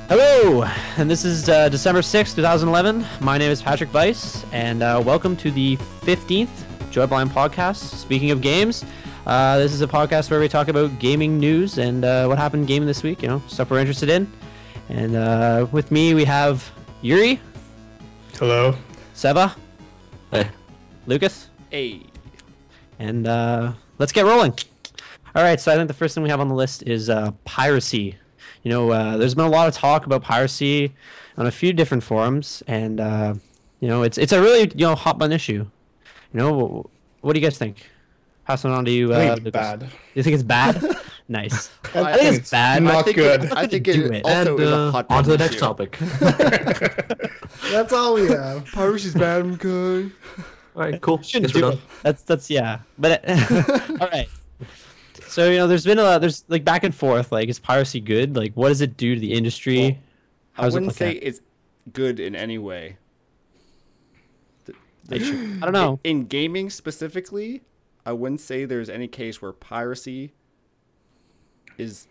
Hello, and this is December 6th, 2011. My name is Patrick Weiss, and welcome to the 15th Joy Blind podcast. Speaking of games, this is a podcast where we talk about gaming news and what happened gaming this week, stuff we're interested in. And with me, we have Yuri. Hello. Seba. Hey. Lucas. Hey. And let's get rolling. All right, so I think the first thing we have on the list is piracy. There's been a lot of talk about piracy on a few different forums, and it's a really hot button issue. What do you guys think? Passing on to you. I think it's bad. You think it's bad? Nice. I think it's bad. Not good. I think it also is a hot button on to the next issue. topic. That's all we have. Piracy's bad, okay. All right, cool. Shouldn't Guess we're do done. it. That's yeah. But all right. So there's been there's like back and forth. Like, is piracy good? Like, what does it do to the industry? I wouldn't say it's good in any way. I don't know. In gaming specifically, I wouldn't say there's any case where piracy is...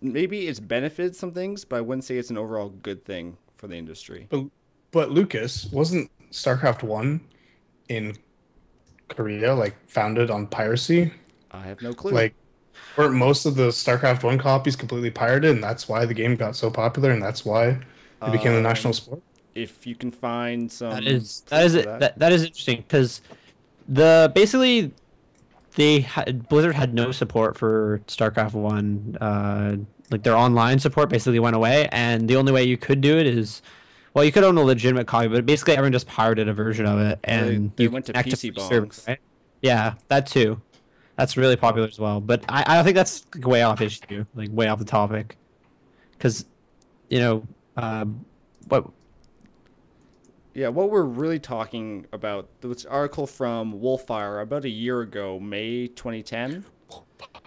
Maybe it's benefited some things, but I wouldn't say it's an overall good thing for the industry. But Lucas, wasn't StarCraft 1 in Korea founded on piracy? I have no clue. Weren't most of the StarCraft 1 copies completely pirated, and that's why the game got so popular, and that's why it became the national sport? If you can find some... That is interesting, because basically Blizzard had no support for StarCraft 1. Their online support basically went away, and the only way you could do it is, well, you could own a legitimate copy, but basically everyone just pirated a version of it, and they you went to connect PC free servers, bongs. right? Yeah, that too. That's really popular as well, but I don't think that's way off issue, way off the topic, because what. Yeah, what we're really talking about, this article from Wolfire about a year ago, May 2010,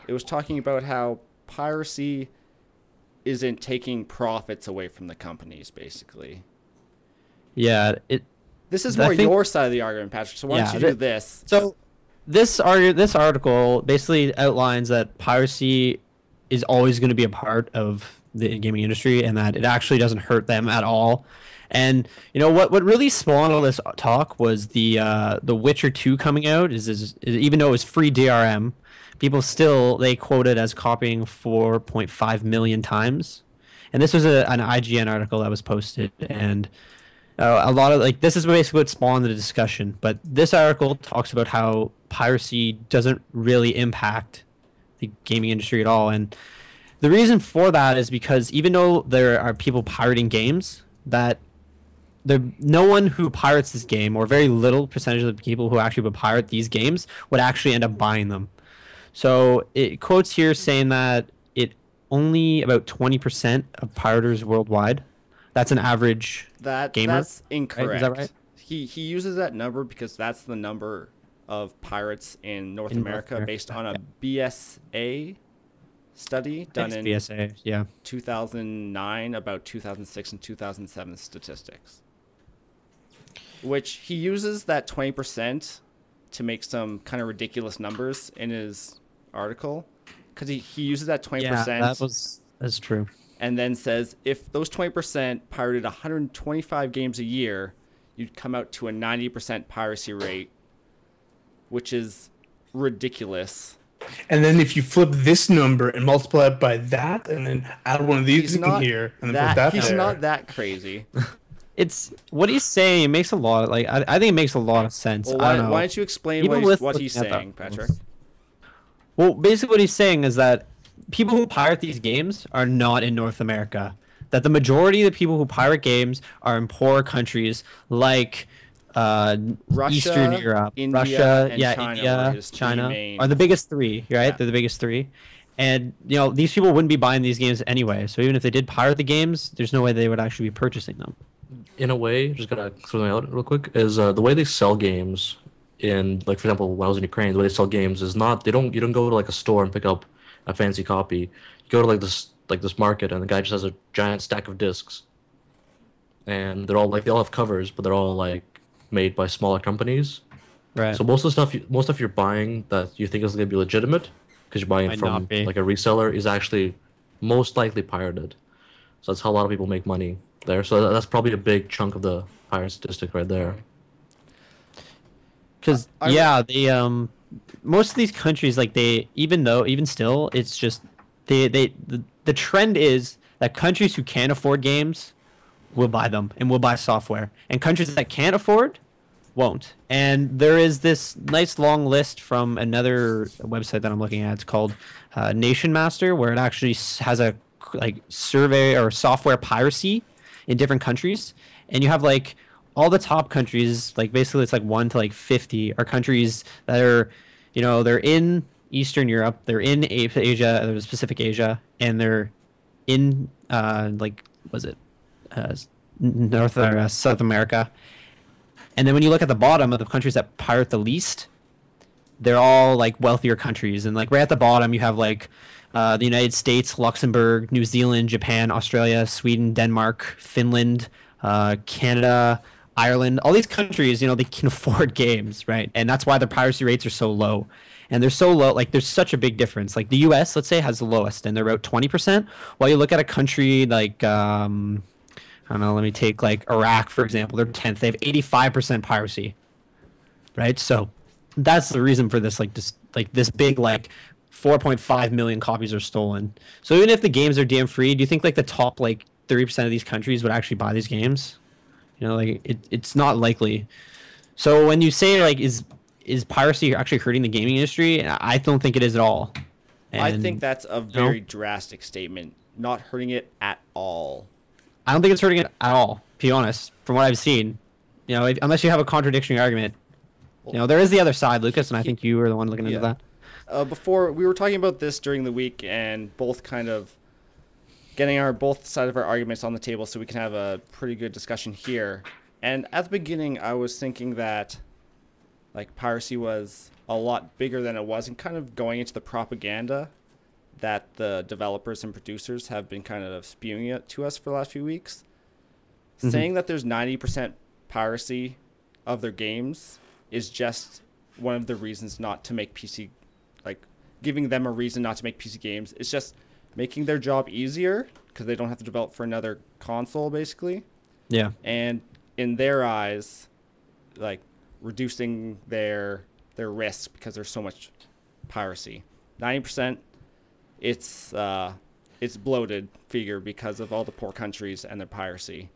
it was talking about how piracy isn't taking profits away from the companies, basically. Yeah, This is more your side of the argument, Patrick, so why don't you do this? So this article basically outlines that piracy is always going to be a part of the gaming industry, and that it actually doesn't hurt them at all. And what really spawned all this talk was the Witcher 2 coming out. Is even though it was free DRM, people they quote it as copying 4.5 million times. And this was an IGN article that was posted, and a lot of this is basically what spawned the discussion. But this article talks about how piracy doesn't really impact the gaming industry at all, and the reason for that is because even though there are people pirating games, that no one who pirates this game, or very little percentage of the people who actually would pirate these games, would actually end up buying them. So it quotes here saying that only about 20% of pirators worldwide. That's an average gamer. That's incorrect. Right? Is that right? He uses that number because that's the number of pirates in North America based on a BSA study done in BSA, yeah. 2009 about 2006 and 2007 statistics. Which he uses that 20% to make some kind of ridiculous numbers in his article, because he uses that 20%. Yeah, that's true. And then says if those 20% pirated 125 games a year, you'd come out to a 90% piracy rate, which is ridiculous. And then if you flip this number and multiply it by that, and then add one of these in here, and then put that He's there. not that crazy. It's what he's saying. It makes a lot of, I think it makes a lot of sense. Well, I don't know. why don't you explain Even what he's looking at saying, that- Patrick? Well, basically what he's saying is that people who pirate these games are not in North America. That the majority of the people who pirate games are in poorer countries like Russia, Eastern Europe, India, Russia, and China were India, his three China main- are the biggest three, right? Yeah. They're the biggest three. And these people wouldn't be buying these games anyway. So even if they did pirate the games, there's no way they would actually be purchasing them. In a way, just gonna throw something out real quick, is the way they sell games in, for example, when I was in Ukraine, the way they sell games is not, you don't go to a store and pick up a fancy copy. You go to this market, and the guy just has a giant stack of discs, and they're all they all have covers, but they're all made by smaller companies. Right. So most stuff you're buying that you think is gonna be legitimate, because you're buying it Might from not be. a reseller, is actually most likely pirated. So that's how a lot of people make money there. So that's probably a big chunk of the pirate statistic right there. Because yeah, they most of these countries, like they even still, it's just the trend is that countries who can't afford games will buy them and will buy software, and countries that can't afford won't. And there is this nice long list from another website that I'm looking at. It's called Nation Master, where it actually has a like survey or software piracy in different countries, and you have like all the top countries, like basically it's like 1 to like 50 are countries that are, they're in Eastern Europe, they're in Asia, there's Pacific Asia, and they're in like was it North or South America. And then when you look at the bottom of the countries that pirate the least, they're all like wealthier countries. And like right at the bottom, you have like the United States, Luxembourg, New Zealand, Japan, Australia, Sweden, Denmark, Finland, Canada, Ireland. All these countries, they can afford games, right? And that's why the piracy rates are so low. And they're so low, like there's such a big difference. Like the US, let's say, has the lowest, and they're about 20%. While you look at a country like I don't know, let me take like Iraq, for example. They're 10th. They have 85% piracy, right? So that's the reason for this, this big, 4.5 million copies are stolen. So even if the games are DM free, do you think like the top 30% of these countries would actually buy these games? It's not likely. So when you say is piracy actually hurting the gaming industry? I don't think it is at all. And, I think that's a very drastic statement. Not hurting it at all. I don't think it's hurting it at all, to be honest, from what I've seen. Unless you have a contradictory argument. There is the other side, Lucas, and I think you were the one looking into that. Before, we were talking about this during the week and both kind of getting both sides of our arguments on the table so we can have a pretty good discussion here. And at the beginning, I was thinking that piracy was a lot bigger than it was, and kind of going into the propaganda that the developers and producers have been kind of spewing it to us for the last few weeks. Mm-hmm. Saying that there's 90% piracy of their games is just one of the reasons not to make PC, giving them a reason not to make PC games. It's just making their job easier because they don't have to develop for another console, basically. Yeah. And in their eyes, reducing their risk because there's so much piracy. 90%. It's bloated figure because of all the poor countries and their piracy.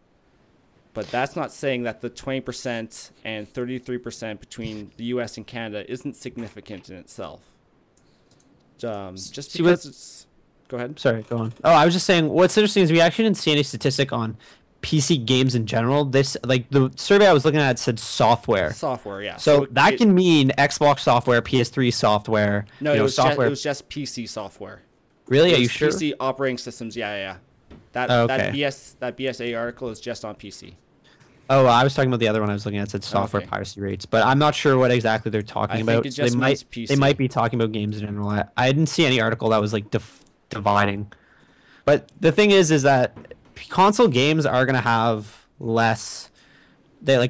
But that's not saying that the 20% and 33% between the US and Canada isn't significant in itself. Just because it's... Go ahead. Sorry, go on. Oh, I was just saying, what's interesting is we actually didn't see any statistic on PC games in general. This, the survey I was looking at said software. Software, yeah. So that can mean Xbox software, PS3 software. No, it was just PC software. Really? Are you sure? PC operating systems, yeah. That BSA article is just on PC. Oh, well, I was talking about the other one I was looking at. It said software piracy rates, but I'm not sure what exactly they're talking about. Think it just means PC. They might be talking about games in general. I didn't see any article that was dividing. But the thing is that console games are gonna have less.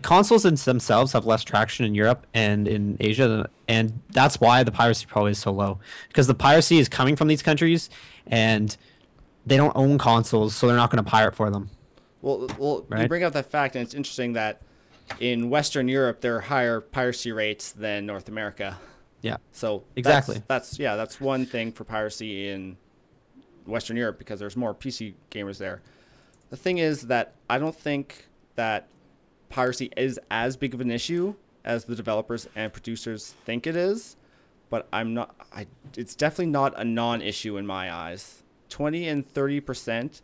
Consoles in themselves have less traction in Europe and in Asia, and that's why the piracy probably is so low, because the piracy is coming from these countries and they don't own consoles, so they're not going to pirate for them. Well, right? You bring up that fact, and it's interesting that in Western Europe there are higher piracy rates than North America. Yeah. So exactly. That's one thing for piracy in Western Europe because there's more PC gamers there. The thing is that I don't think that piracy is as big of an issue as the developers and producers think it is, but it's definitely not a non-issue in my eyes. 20 and 30%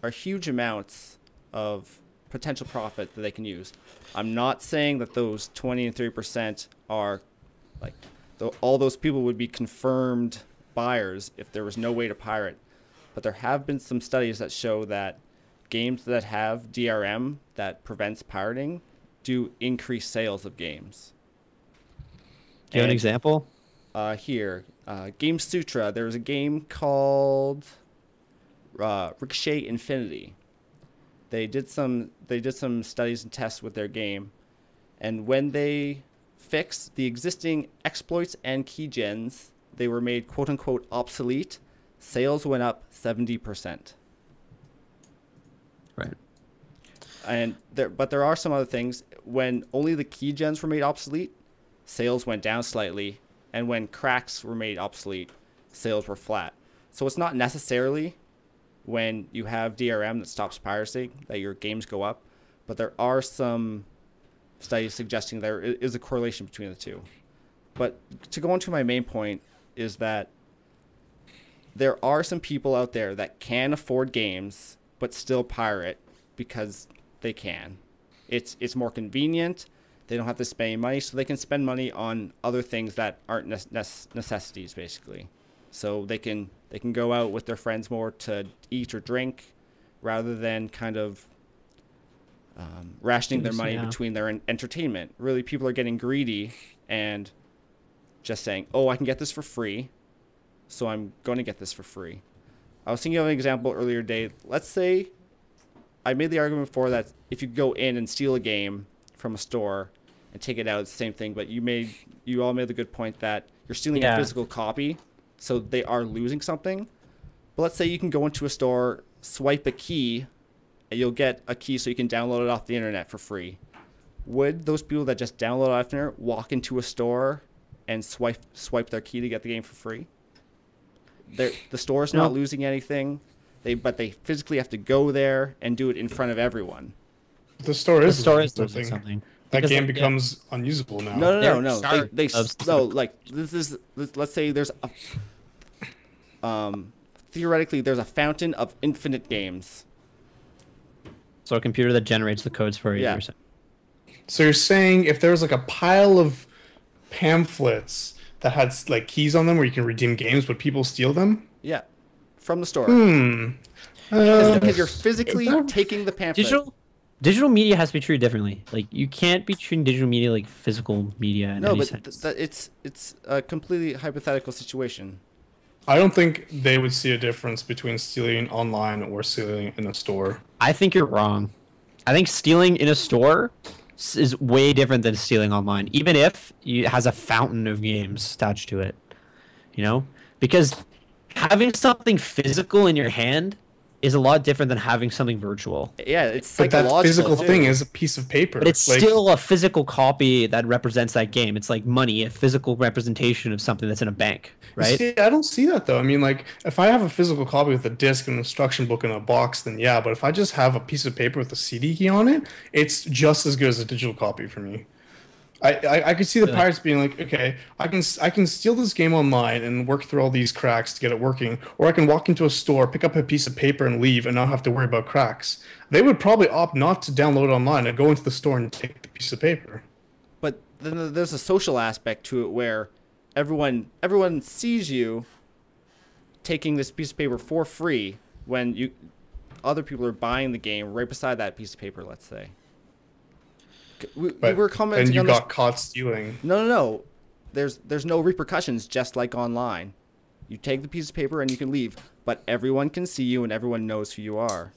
are huge amounts of potential profit that they can use. I'm not saying that those 20 and 30% are all those people would be confirmed buyers if there was no way to pirate, but there have been some studies that show that games that have DRM that prevents pirating do increase sales of games. Do you have an example? Here, Game Sutra. There was a game called Ricochet Infinity. They did some studies and tests with their game, and when they fixed the existing exploits and keygens, they were made quote unquote obsolete. Sales went up 70%. But there are some other things. When only the key gens were made obsolete, sales went down slightly, and when cracks were made obsolete, sales were flat. So it's not necessarily when you have DRM that stops piracy that your games go up, but there are some studies suggesting there is a correlation between the two. But to go on to my main point is that there are some people out there that can afford games but still pirate because they can. It's more convenient. They don't have to spend any money, so they can spend money on other things that aren't necessities, basically. So they can go out with their friends more to eat or drink, rather than kind of rationing their money between their entertainment. Really, people are getting greedy and just saying, "Oh, I can get this for free, so I'm going to get this for free." I was thinking of an example earlier today. Let's say I made the argument before that if you go in and steal a game from a store and take it out, it's the same thing. But you all made the good point that you're stealing a physical copy, so they are losing something. But let's say you can go into a store, swipe a key, and you'll get a key so you can download it off the internet for free. Would those people that just download it off the internet walk into a store and swipe their key to get the game for free? The store's not losing anything, but they physically have to go there and do it in front of everyone. The store is losing something. That game becomes unusable now. No. No, like let's say there's theoretically there's a fountain of infinite games. So a computer that generates the codes for you. Yeah. So you're saying if there was like a pile of pamphlets that had like keys on them where you can redeem games, would people steal them? Yeah, from the store. Because you're physically taking the pamphlet. Digital media has to be treated differently. Like, you can't be treating digital media like physical media in any sense. It's a completely hypothetical situation. I don't think they would see a difference between stealing online or stealing in a store. I think you're wrong. I think stealing in a store is way different than stealing online, even if it has a fountain of games attached to it. You know? Because having something physical in your hand is a lot different than having something virtual. Yeah, it's psychological. But that physical thing is a piece of paper. But it's still a physical copy that represents that game. It's like money, a physical representation of something that's in a bank, right? See, I don't see that though. I mean, like, if I have a physical copy with a disc and an instruction book in a box, then yeah. But if I just have a piece of paper with a CD key on it, it's just as good as a digital copy for me. I could see the pirates being like, okay, I can steal this game online and work through all these cracks to get it working, or I can walk into a store, pick up a piece of paper and leave and not have to worry about cracks. They would probably opt not to download it online and go into the store and take the piece of paper. But then there's a social aspect to it where everyone sees you taking this piece of paper for free when other people are buying the game right beside that piece of paper, let's say. We were commenting and you on got caught stealing. No. There's no repercussions, just like online. You take the piece of paper and you can leave, but everyone can see you and everyone knows who you are.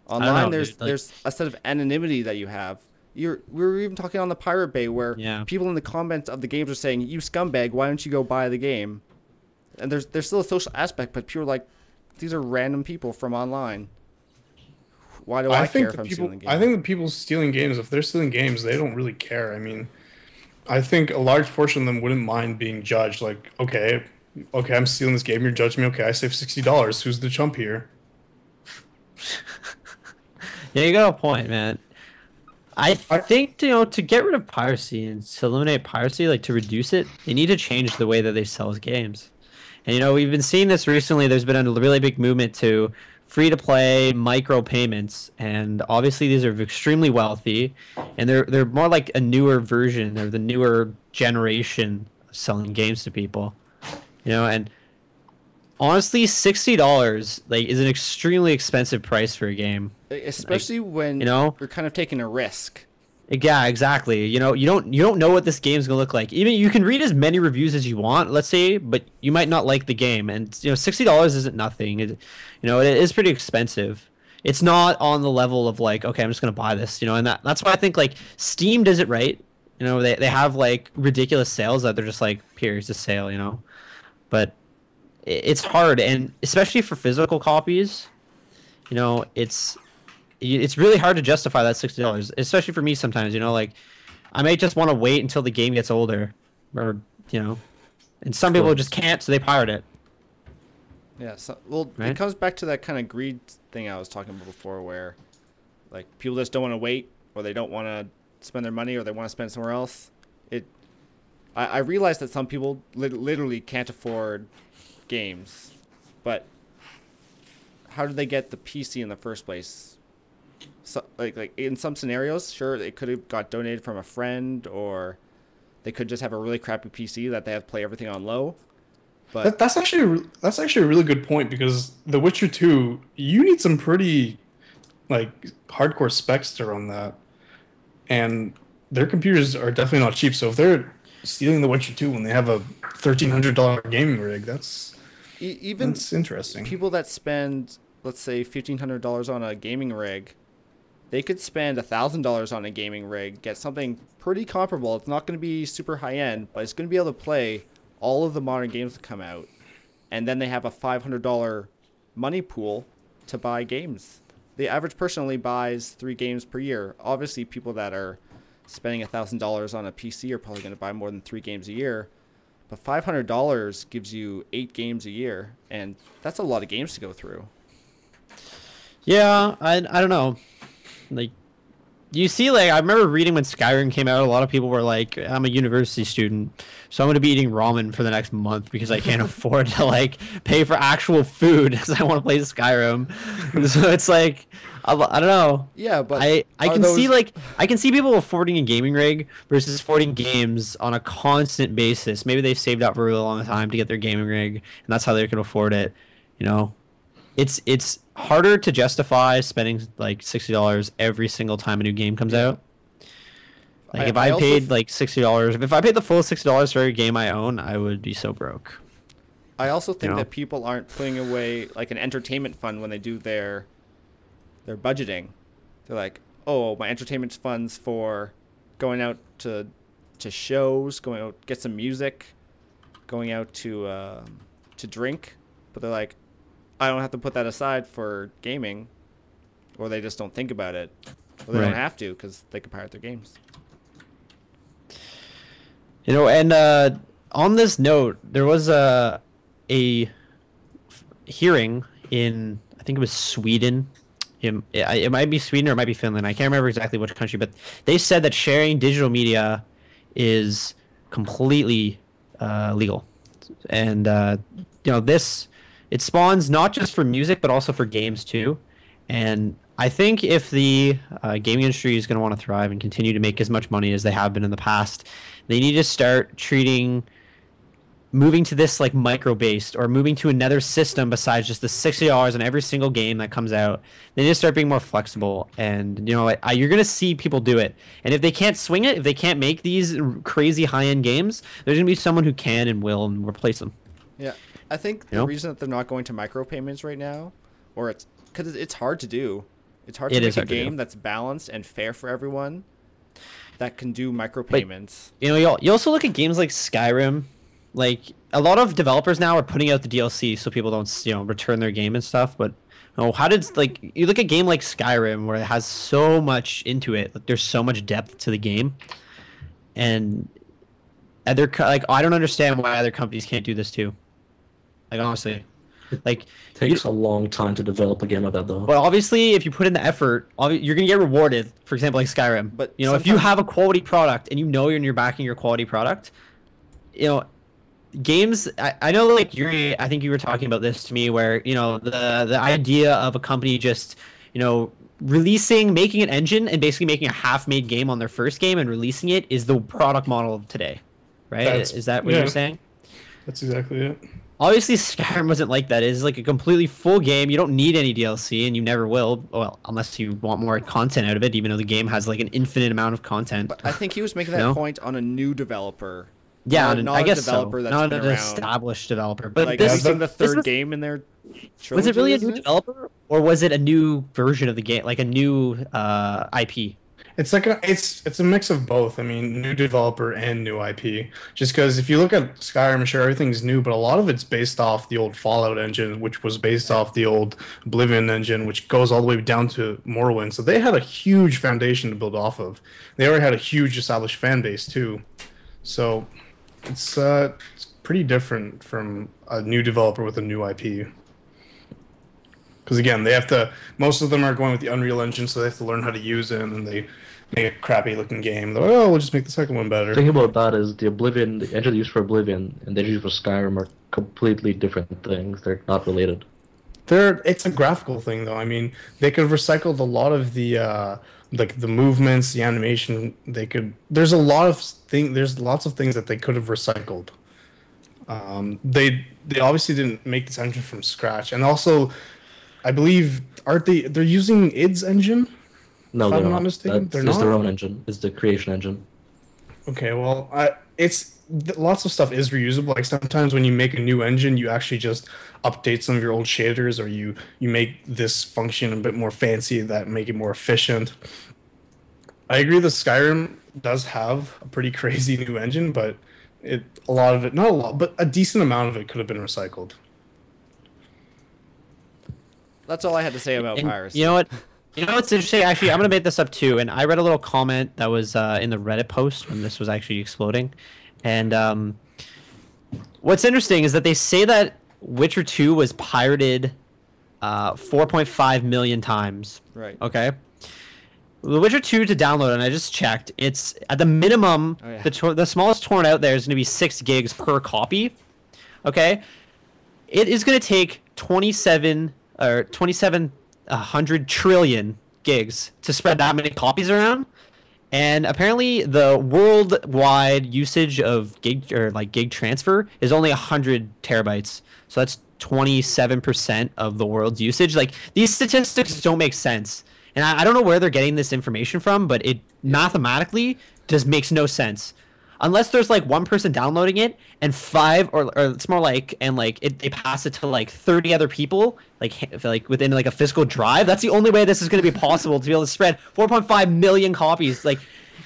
Online, there's a set of anonymity that you have. We were even talking on the Pirate Bay where people in the comments of the games are saying, "You scumbag, why don't you go buy the game?" And there's still a social aspect, but people are like, these are random people from online. Why do I care if I'm stealing games? I think the people stealing games, if they're stealing games, they don't really care. I mean, I think a large portion of them wouldn't mind being judged. Like, okay, I'm stealing this game. You're judging me. Okay, I saved $60. Who's the chump here? Yeah, you got a point, man. I think, to get rid of piracy and to eliminate piracy, like to reduce it, they need to change the way that they sell games. And, we've been seeing this recently. There's been a really big movement to free-to-play micro payments, and obviously these are extremely wealthy, and they're more like a newer version. They're the newer generation of selling games to people, and honestly, $60 is an extremely expensive price for a game, especially when you're kind of taking a risk. Yeah, exactly. You don't know what this game's gonna look like. Even you can read as many reviews as you want, let's say, but you might not like the game. And $60 isn't nothing. It is pretty expensive. It's not on the level of like, okay, I'm just gonna buy this. And that's why I think like Steam does it right. They have like ridiculous sales that they're just like, here's the sale. But it's hard, and especially for physical copies, it's really hard to justify that $60, especially for me sometimes. You know, like I may just want to wait until the game gets older, or you know, and some people just can't, so they pirate it. Yeah, so, well, Right? it comes back to that kind of greed thing I was talking about before, where like people just don't want to wait, or they don't want to spend their money, or they want to spend somewhere else. I realize that some people literally can't afford games, but how did they get the PC in the first place? So, like in some scenarios, sure, it could have got donated from a friend, or they could just have a really crappy PC that they have to play everything on low. But That's actually a really good point, because The Witcher 2, you need some pretty like hardcore specs to run that, and their computers are definitely not cheap. So if they're stealing The Witcher 2 when they have a $1,300 gaming rig, that's interesting. People that spend, let's say, $1,500 on a gaming rig, they could spend $1,000 on a gaming rig, get something pretty comparable. It's not going to be super high end, but it's going to be able to play all of the modern games that come out, and then they have a $500 money pool to buy games. The average person only buys 3 games per year. Obviously, people that are spending $1,000 on a PC are probably going to buy more than 3 games a year, but $500 gives you 8 games a year, and that's a lot of games to go through. Yeah, I don't know. Like, you see, like, I remember reading when Skyrim came out, a lot of people were like, I'm a university student, so I'm going to be eating ramen for the next month because I can't afford to, like, pay for actual food because I want to play Skyrim. So it's like, I don't know. Yeah, but I can see, like, I can see people affording a gaming rig versus affording games on a constant basis. Maybe they've saved up for a really long time to get their gaming rig, and that's how they can afford it, you know? It's harder to justify spending like $60 every single time a new game comes out. Like if I paid like $60, if I paid the full $60 for every game I own, I would be so broke. I also think that people aren't putting away like an entertainment fund when they do their budgeting. They're like, oh, my entertainment fund's for going out to shows, going out get some music, going out to drink, but they're like, I don't have to put that aside for gaming, or they just don't think about it, or they don't have to because they can pirate their games. You know, and on this note, there was a hearing in, I think it was Sweden. It might be Sweden or it might be Finland. I can't remember exactly which country, but they said that sharing digital media is completely legal, and you know this. It spawns not just for music, but also for games too. And I think if the gaming industry is going to want to thrive and continue to make as much money as they have been in the past, they need to start moving to this like micro-based, or moving to another system besides just the $60 on every single game that comes out. They need to start being more flexible. And, you know, you're going to see people do it. And if they can't swing it, if they can't make these crazy high-end games, there's going to be someone who can and will and replace them. Yeah. I think the reason that they're not going to micropayments right now, or it's because it's hard to do. It's hard to make a game that's balanced and fair for everyone that can do micropayments. But, you know, you also look at games like Skyrim. Like, a lot of developers now are putting out the DLC so people don't, you know, return their game and stuff. But, you know, how did, like, you look at a game like Skyrim where it has so much into it. Like, there's so much depth to the game. And like, I don't understand why other companies can't do this too. Like, honestly, like, takes a long time to develop a game like that, though. But obviously, if you put in the effort, you're gonna get rewarded. For example, like Skyrim. But you know, if you have a quality product and you know you're backing your quality product, you know, games. I know, like Yuri, I think you were talking about this to me, where you know the idea of a company just, you know, making an engine and basically making a half-made game on their first game and releasing it is the product model of today, right? Is that what you're saying? That's exactly it. Obviously, Skyrim wasn't like that. It's like a completely full game. You don't need any DLC, and you never will. Well, unless you want more content out of it, even though the game has like an infinite amount of content. But I think he was making that point on a new developer. Yeah, I guess developer so. Not an established developer. But like, this is the third game in their trilogy. Was it really a new developer, or was it a new version of the game, like a new IP? It's a mix of both. I mean, new developer and new IP. Just because if you look at Skyrim, sure everything's new, but a lot of it's based off the old Fallout engine, which was based off the old Oblivion engine, which goes all the way down to Morrowind. So they had a huge foundation to build off of. They already had a huge established fan base too. So it's pretty different from a new developer with a new IP. Because again, they have to. Most of them are going with the Unreal Engine, so they have to learn how to use it, and they make a crappy looking game. They're like, oh, we'll just make the second one better. The thing about that is the engine used for Oblivion and the engine used for Skyrim are completely different things. They're not related. It's a graphical thing, though. I mean, they could have recycled a lot of the like the movements, the animation. They could. There's a lot of thing. There's lots of things that they could have recycled. They obviously didn't make this engine from scratch, and also, I believe aren't they? They're using id's engine. No, If they're I'm not. not mistaken, That's they're just not? their own engine. It's the creation engine. Okay, well, lots of stuff is reusable. Like sometimes when you make a new engine, you actually just update some of your old shaders, or you make this function a bit more fancy that make it more efficient. I agree that Skyrim does have a pretty crazy new engine, but a lot of it, not a lot, but a decent amount of it could have been recycled. That's all I had to say about And piracy. you know what? You know what's interesting? Actually, I'm gonna make this up too. And I read a little comment that was in the Reddit post when this was actually exploding. And what's interesting is that they say that Witcher 2 was pirated 4.5 million times. Right. Okay. The Witcher 2 to download, and I just checked. It's at the minimum. Oh, yeah. The smallest torrent out there is gonna be 6 gigs per copy. Okay. It is gonna take 2,700 trillion gigs to spread that many copies around, and apparently the worldwide usage of gig transfer is only 100 terabytes. So that's 27% of the world's usage. Like, these statistics don't make sense, and I don't know where they're getting this information from, but it mathematically just makes no sense. Unless there's like one person downloading it and or it's more like, and like they pass it to like 30 other people, like within like a physical drive. That's the only way this is going to be possible to be able to spread 4.5 million copies. Like,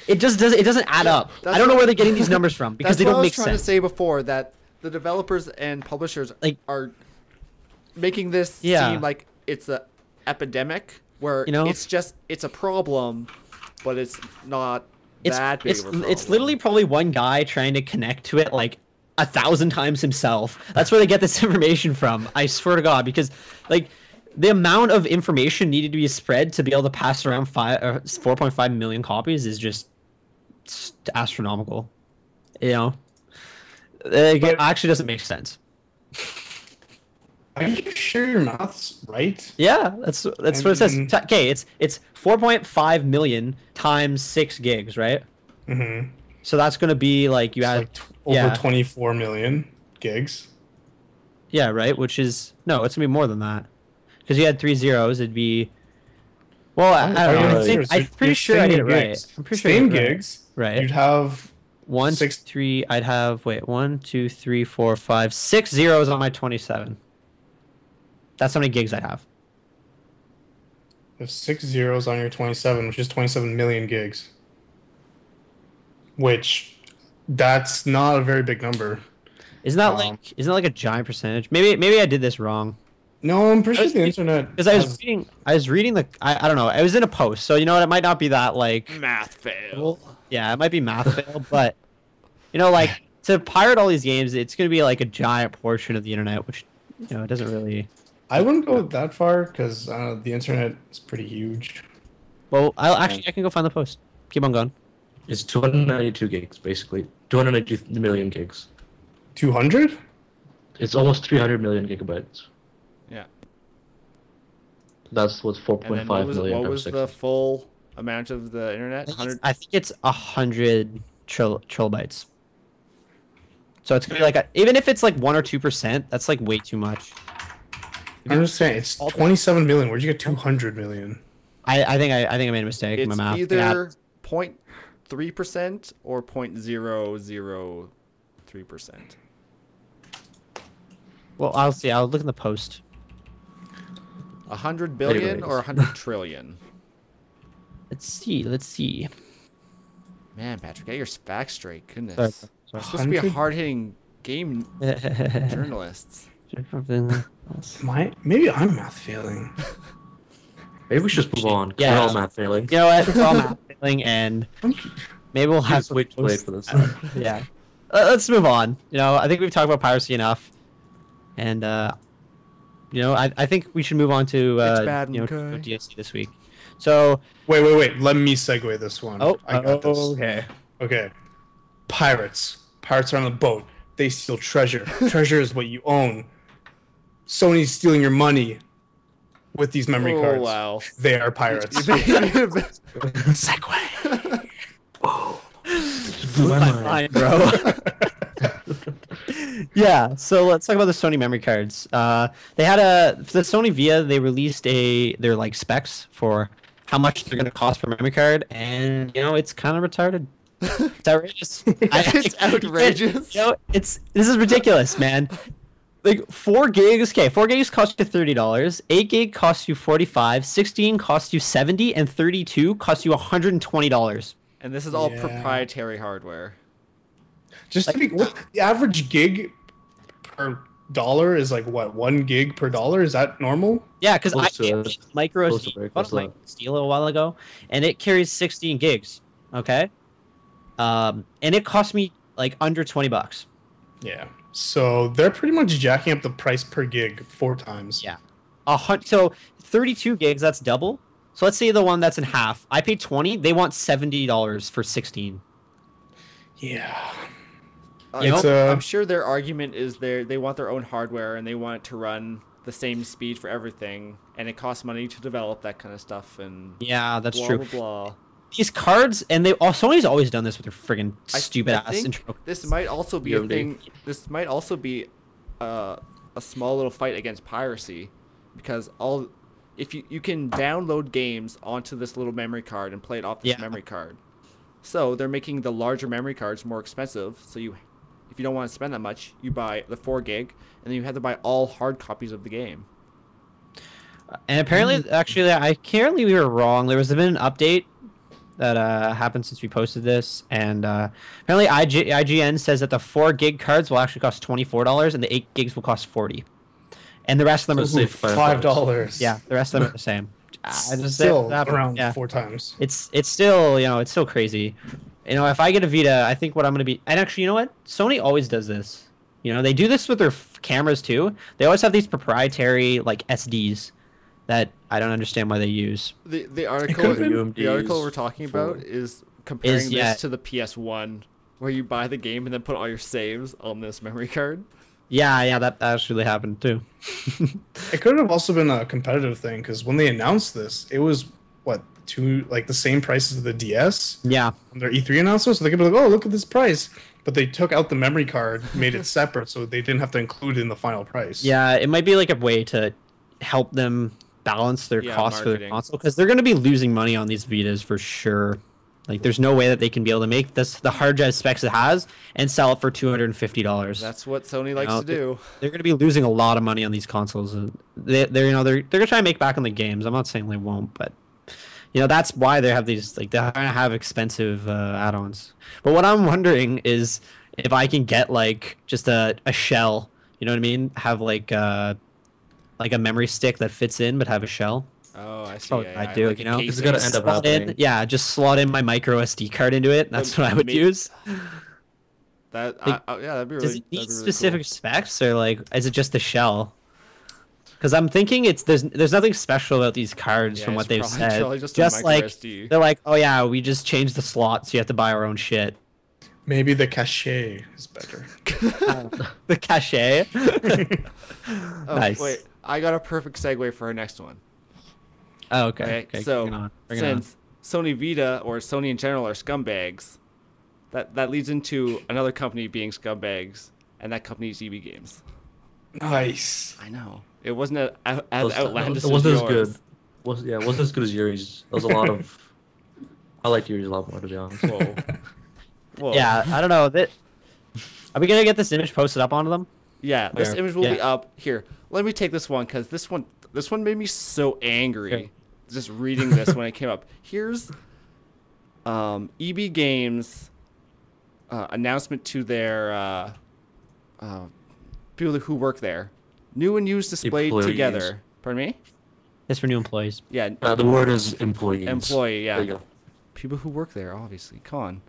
it doesn't add up. I don't know where they're getting these numbers from, because they don't make sense. That's what I was trying to say before, that the developers and publishers are making this seem like it's an epidemic where it's a problem, but it's not. It's literally probably one guy trying to connect to it like 1,000 times himself. That's where they get this information from. I swear to God, because like the amount of information needed to be spread to be able to pass around 4.5 million copies is just astronomical. You know, it actually doesn't make sense. Are you sure your math's right? Yeah, that's what it says. Okay, it's 4.5 million times 6 gigs, right? Mm-hmm. So that's gonna be like over 24 million gigs. Yeah, right. Which is it's gonna be more than that, because you had 3 zeros. It'd be. Well, I don't know. I'm pretty sure I get it right. I'm pretty sure. Same gigs. Right. You'd have 1, 3. I'd have 1, 2, 3, 4, 5, 6 zeros on my 27. That's how many gigs I have. There's 6 zeros on your 27, which is 27 million gigs. Which, that's not a very big number. Isn't that like a giant percentage? Maybe I did this wrong. No, I'm pretty sure the internet. Because I was reading I don't know. I was in a post, so you know what? It might not be that like math fail. Yeah, it might be math fail, but like to pirate all these games, it's gonna be like a giant portion of the internet, which it doesn't really. I wouldn't go that far because the internet is pretty huge. Well, I can go find the post. Keep on going. It's 292 gigs, basically. 292 million gigs. 200? It's almost 300 million gigabytes. Yeah. That's what's 4.5 million. What was the full amount of the internet? I think it's 100 trilbytes. So it's gonna be like even if it's like 1 or 2%, that's like way too much. I'm just saying, it's 27 million. Where'd you get 200 million? I think I made a mistake in my math. It's either 0.3% or 0.003%. Well, I'll see. I'll look in the post. 100 billion or 100 trillion? Let's see. Let's see. Man, Patrick, get your facts straight. Goodness. Sorry. You're supposed to be a 100 hard-hitting game journalist. Maybe I'm math failing. Maybe we should just move on. Yeah. We're all math failing. You know what? We're all math failing, and maybe we'll have Just wait for this. Yeah. Let's move on. You know, I think we've talked about piracy enough, and you know, I think we should move on to It's bad you know, and good. DSC this week. So Wait. Let me segue this one. I got this. okay. Okay. Pirates. Pirates are on a boat. They steal treasure. Treasure is what you own. Sony's stealing your money with these memory cards. Wow. They are pirates. Segue. Blew my My mind. mind, bro. Yeah, so let's talk about the Sony memory cards. They had for the Sony Via, they released their like specs for how much they're gonna cost per memory card, and you know it's kind of retarded. It's outrageous. It's outrageous. You know, this is ridiculous, man. Like 4 gigs. Okay, 4 gigs cost you $30. 8 gig costs you $45. 16 costs you $70, and 32 costs you $120. And this is all Yeah. proprietary hardware. Just to be, what, the average gig per dollar is like what, 1 gig per dollar? Is that normal? Yeah, because I Close to it. micro Close to very close to like Steel a while ago, and it carries 16 gigs. Okay, and it cost me like under $20. Yeah. So they're pretty much jacking up the price per gig 4 times. Yeah. So 32 gigs, that's double. So let's say the one that's in half. I paid 20. They want $70 for 16. Yeah. You It's know? I'm sure their argument is they want their own hardware and they want it to run the same speed for everything, and it costs money to develop that kind of stuff, and Yeah, that's blah true. blah blah. These cards, and Sony's always done this with their friggin' stupid I ass think intro. this might also be a DMD. thing. This might also be a small little fight against piracy, because if you can download games onto this little memory card and play it off this Yeah. memory card, so they're making the larger memory cards more expensive. So if you don't want to spend that much, you buy the 4 gig, and then you have to buy all hard copies of the game. And apparently, actually, apparently we were wrong. There was been an update that happened since we posted this, and apparently IGN says that the 4 gig cards will actually cost $24, and the 8 gigs will cost $40, and the rest of them So are save $5. yeah, the rest of them are the same. I just Still that- around yeah. 4 times. It's still, you know, it's still crazy. You know, if I get a Vita, I think what I'm gonna be, and actually, you know what? Sony always does this. You know, they do this with their cameras too. They always have these proprietary like SDs that I don't understand why they use. The article could've been the article we're UMDs talking about is comparing Is, yeah. this to the PS1, where you buy the game and then put all your saves on this memory card. Yeah, that actually happened too. It could have also been a competitive thing, because when they announced this, it was what, the same price as the DS Yeah, on their E3 announcement. So they could be like, oh, look at this price. But they took out the memory card, made it separate, so they didn't have to include it in the final price. yeah, it might be like a way to help them balance their Yeah, costs for their marketing. console, because they're going to be losing money on these Vitas for sure. Like, there's no way that they can be able to make the hard drive specs it has and sell it for $250. That's what Sony likes know, to do. They're going to be losing a lot of money on these consoles. And they're going to try and make back on the games. I'm not saying they won't, but you know, that's why they have these, like, they're going to have expensive add-ons. But what I'm wondering is if I can get like just a shell, you know what I mean? Have like a memory stick that fits in but have a shell. Oh, I see. probably Yeah, what I'd yeah, do, like you a know? casing. It's gotta end up Slot in, happening. yeah, just slot in my micro SD card into it. That's what I would use. That Like, yeah, that'd be really. Does it that'd need be really specific cool. specs, or like is it just a shell? Because I'm thinking there's nothing special about these cards Yeah, from what it's they've probably said. just a micro like SD. they're like, oh yeah, we just changed the slot, so you have to buy our own shit. Maybe the cachet is better. The cachet. Oh, Nice. wait, I got a perfect segue for our next one. Oh, okay. Okay, Okay, so bring it on. Bring it on. since Sony Vita or Sony in general are scumbags, that leads into another company being scumbags, and that company is EB Games. Nice. I know it wasn't as outlandish It wasn't as as yours. good. Wasn't as good as Yuri's. There was a lot of. I liked Yuri's a lot more, to be honest. Whoa. Whoa. Yeah, I don't know. Are we gonna get this image posted up onto them? Yeah, this Where? image will be Yeah. up here. Let me take this one because this one made me so angry. Okay. just reading this when it came up. Here's EB Games announcement to their people who work there. New and used displayed Employees. together. Pardon me? It's for new employees. Yeah. The word is employees. Employee, There you yeah. go. People who work there, obviously. Come on.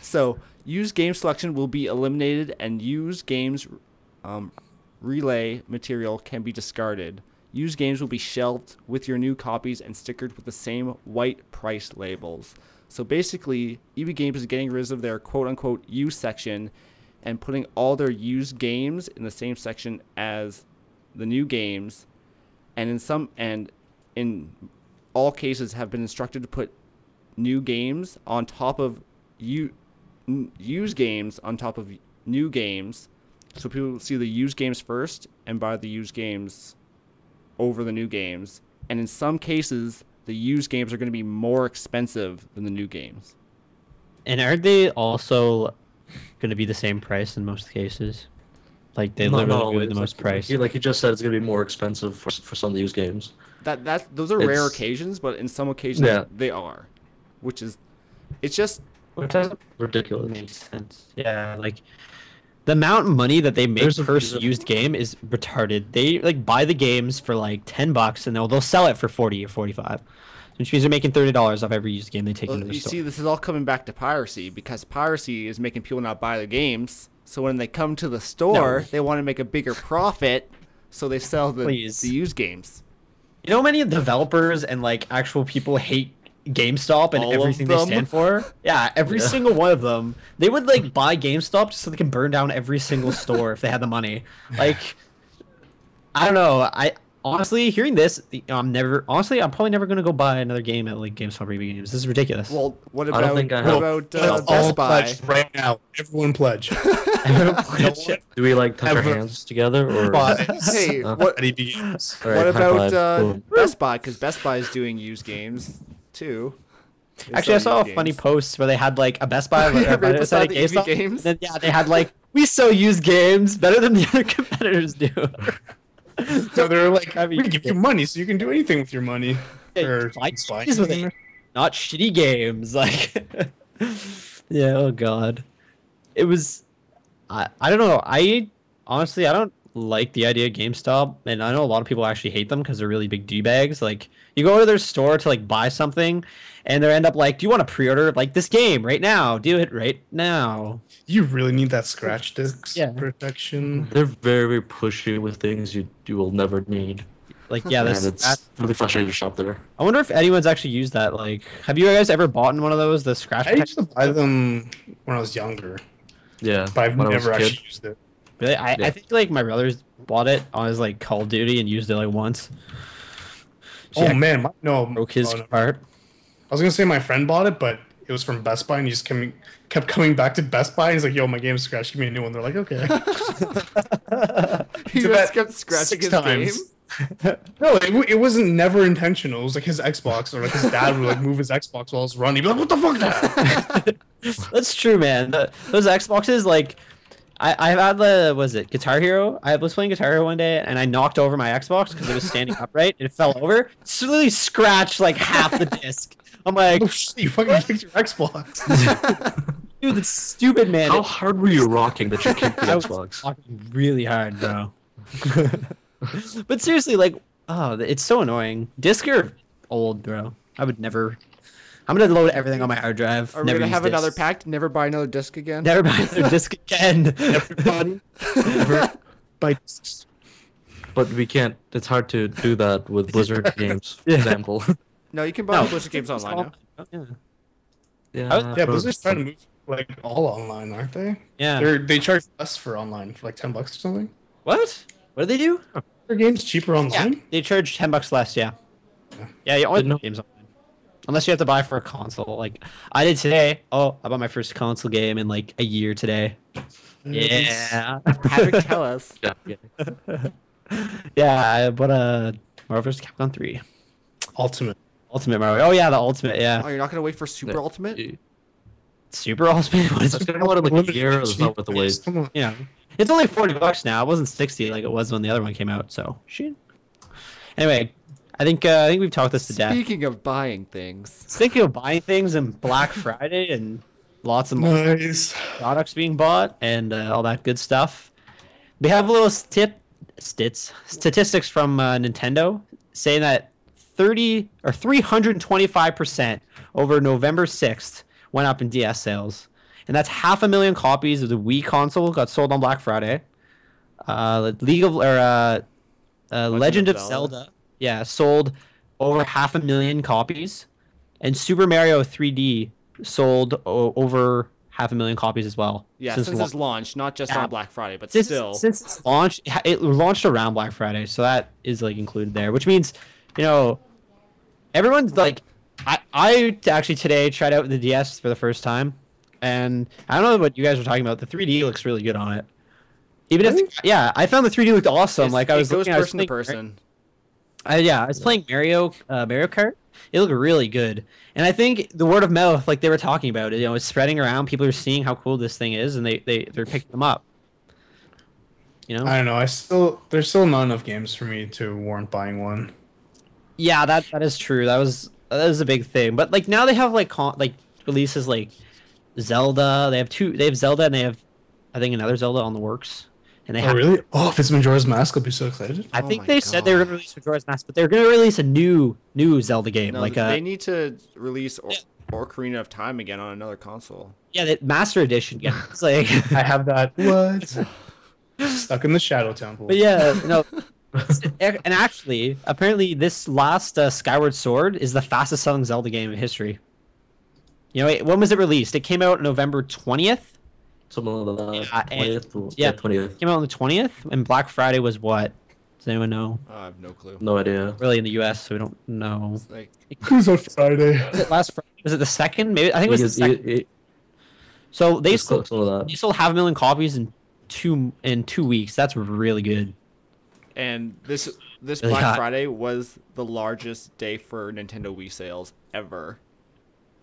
So, used game selection will be eliminated and used games relay material can be discarded. Used games will be shelved with your new copies and stickered with the same white price labels. So basically, EB Games is getting rid of their quote-unquote used section and putting all their used games in the same section as the new games, and in all cases have been instructed to put new games on top of used games on top of new games, so people see the used games first and buy the used games over the new games. And in some cases, the used games are going to be more expensive than the new games. And aren't they also going to be the same price in most cases? Like they literally do the most price. Like he just said, it's gonna be more expensive for some of the used games. Those are rare occasions, but in some occasions they are, which is, it's just Ridiculous. Makes sense. Yeah, like the amount of money that they make There's a per reason. used game is retarded. They like buy the games for like $10 and they'll sell it for 40 or 45, which means they're making $30 off every used game they take into the you store. see, this is all coming back to piracy, because piracy is making people not buy the games. So when they come to the store, they want to make a bigger profit, so they sell the used games. You know, many developers and like actual people hate GameStop and All everything of they them? stand for. Yeah, every single one of them. They would like buy GameStop just so they can burn down every single store if they had the money. Like, I don't know. I honestly, hearing this, I'm probably never gonna go buy another game at like GameStop or EB Games. This is ridiculous. Well, what I don't about think I have. Best Buy? Pledge right now. Everyone pledge. Do we like touch our hands together or? Hey, what EB Games. All right, what high about five. Boom. Best Buy? Because Best Buy is doing used games too. They Actually, I sell saw a used funny games. post where they had like a Best Buy Yeah, right beside the EB GameStop, Games. and then yeah, they had like we sell used games better than the other competitors do. So they're like, I mean, we give you money so you can do anything with your money. Or buy buy games with it, not shitty games. Like, yeah, oh god, it was. I don't know. I honestly don't like the idea of GameStop, and I know a lot of people actually hate them because they're really big d-bags. Like, you go to their store to like buy something, and they end up like, "Do you want to pre-order like this game right now? Do it right now." You really need that scratch disc protection. They're very pushy with things you will never need. Like, yeah, And this. it's really frustrating to shop there. I wonder if anyone's actually used that. Like, have you guys ever bought one of those? The scratch I used protection? to buy them when I was younger, Yeah, but I've when I was never a kid. actually used it. Really? I Yeah. think like my brothers bought it on his like Call of Duty and used it like once. Oh man, no. Broke his oh, no. cart. I was gonna say my friend bought it, but it was from Best Buy, and he just kept coming back to Best Buy. And he's like, "Yo, my game's scratched. Give me a new one." They're like, "Okay." He So just that kept scratching 6 his times. game. No, it wasn't never intentional. It was like his Xbox, or like his dad would like move his Xbox while I was running. He'd be like, "What the fuck, Dad?" That's true, man. Those Xboxes, like, I've had Guitar Hero? I was playing Guitar Hero one day, and I knocked over my Xbox because it was standing upright, and it fell over. It's literally scratched like half the disc. I'm like, Oh shit! You fucking kicked your Xbox. dude, that's stupid, man. How hard were you rocking that you kicked the I was Xbox? fucking really hard, bro. But seriously, like, oh, it's so annoying. Discs are old, bro. I would never. I'm gonna load everything on my hard drive. Are we never gonna use have another discs. pact? Never buy another disc again? Never buy another disc again. Everybody, never buy discs. But we can't. It's hard to do that with Blizzard games, for Yeah. example. No, you can buy No. Blizzard games online now. Yeah. Yeah, Yeah, Blizzard's trying to move like all online, aren't they? Yeah. They charge less for online for like $10 or something. What? What do they do? Their games cheaper Yeah, online. they charge $10 less. Yeah. Yeah, you only Didn't know. games online. Unless you have to buy for a console. Like I did today. Oh, I bought my first console game in like a year today. Yeah. Patrick, tell us. yeah, yeah. Yeah, I bought a Marvel vs. Capcom 3. Ultimate. Ultimate Mario. Oh yeah, the Ultimate. Oh, Yeah. you're not gonna wait for Super Ultimate? Super Ultimate. What is That's it? gonna come out in like a year. Is not worth the wait. Come on. Yeah. It's only $40 now. It wasn't 60 like it was when the other one came out. So shit. Anyway, I think we've talked this to death. Speaking of buying things, Thinking of buying things and Black Friday and lots of Nice. products being bought and all that good stuff. We have a little statistics from Nintendo saying that 325% over November 6th went up in DS sales, and that's 500,000 copies of the Wii console got sold on Black Friday. Legend of Zelda, yeah, sold over 500,000 copies, and Super Mario 3D sold over 500,000 copies as well. yeah, since it's launched, not just on Black Friday, but still. Since it's launched, it launched around Black Friday, so that is like included there, which means, you know, everyone's like, I actually today tried out the DS for the first time, and I don't know what you guys were talking about. The 3D looks really good on it. Even if, yeah, I found the 3D looked awesome. Like I was goes looking, I was person to playing, person. yeah, I was playing Mario Kart. It looked really good, and I think the word of mouth, like they were talking about it, you know, it's spreading around. People are seeing how cool this thing is, and they're picking them up. You know, I don't know. There's still not enough games for me to warrant buying one. yeah, that is true. That was a big thing. But like now they have like releases like Zelda. They have Zelda, and they have, I think, another Zelda on the works. And they have, Really? Oh, if it's Majora's Mask, I'll be so excited. I think they said they were going to release Majora's Mask, but they're going to release a new Zelda game. No, they need to release Ocarina of Time again on another console. Yeah, the Master Edition. Yeah, it's like I have that. What? Stuck in the Shadow Temple. But yeah, no. And actually, apparently, this last Skyward Sword is the fastest selling Zelda game in history. You know, when was it released? It came out November 20th. Something like that. Yeah, 20th. yeah, 20th. Came out on the 20th, and Black Friday was what? Does anyone know? I have no clue. No idea. Really in the U.S., so we don't know. Like, Who's on Friday? Was it last Friday? Was it the second? Maybe I think it was the second. So they sold 500,000 copies in 2 weeks. That's really good. and this Really Black hot. Friday was the largest day for Nintendo Wii sales ever.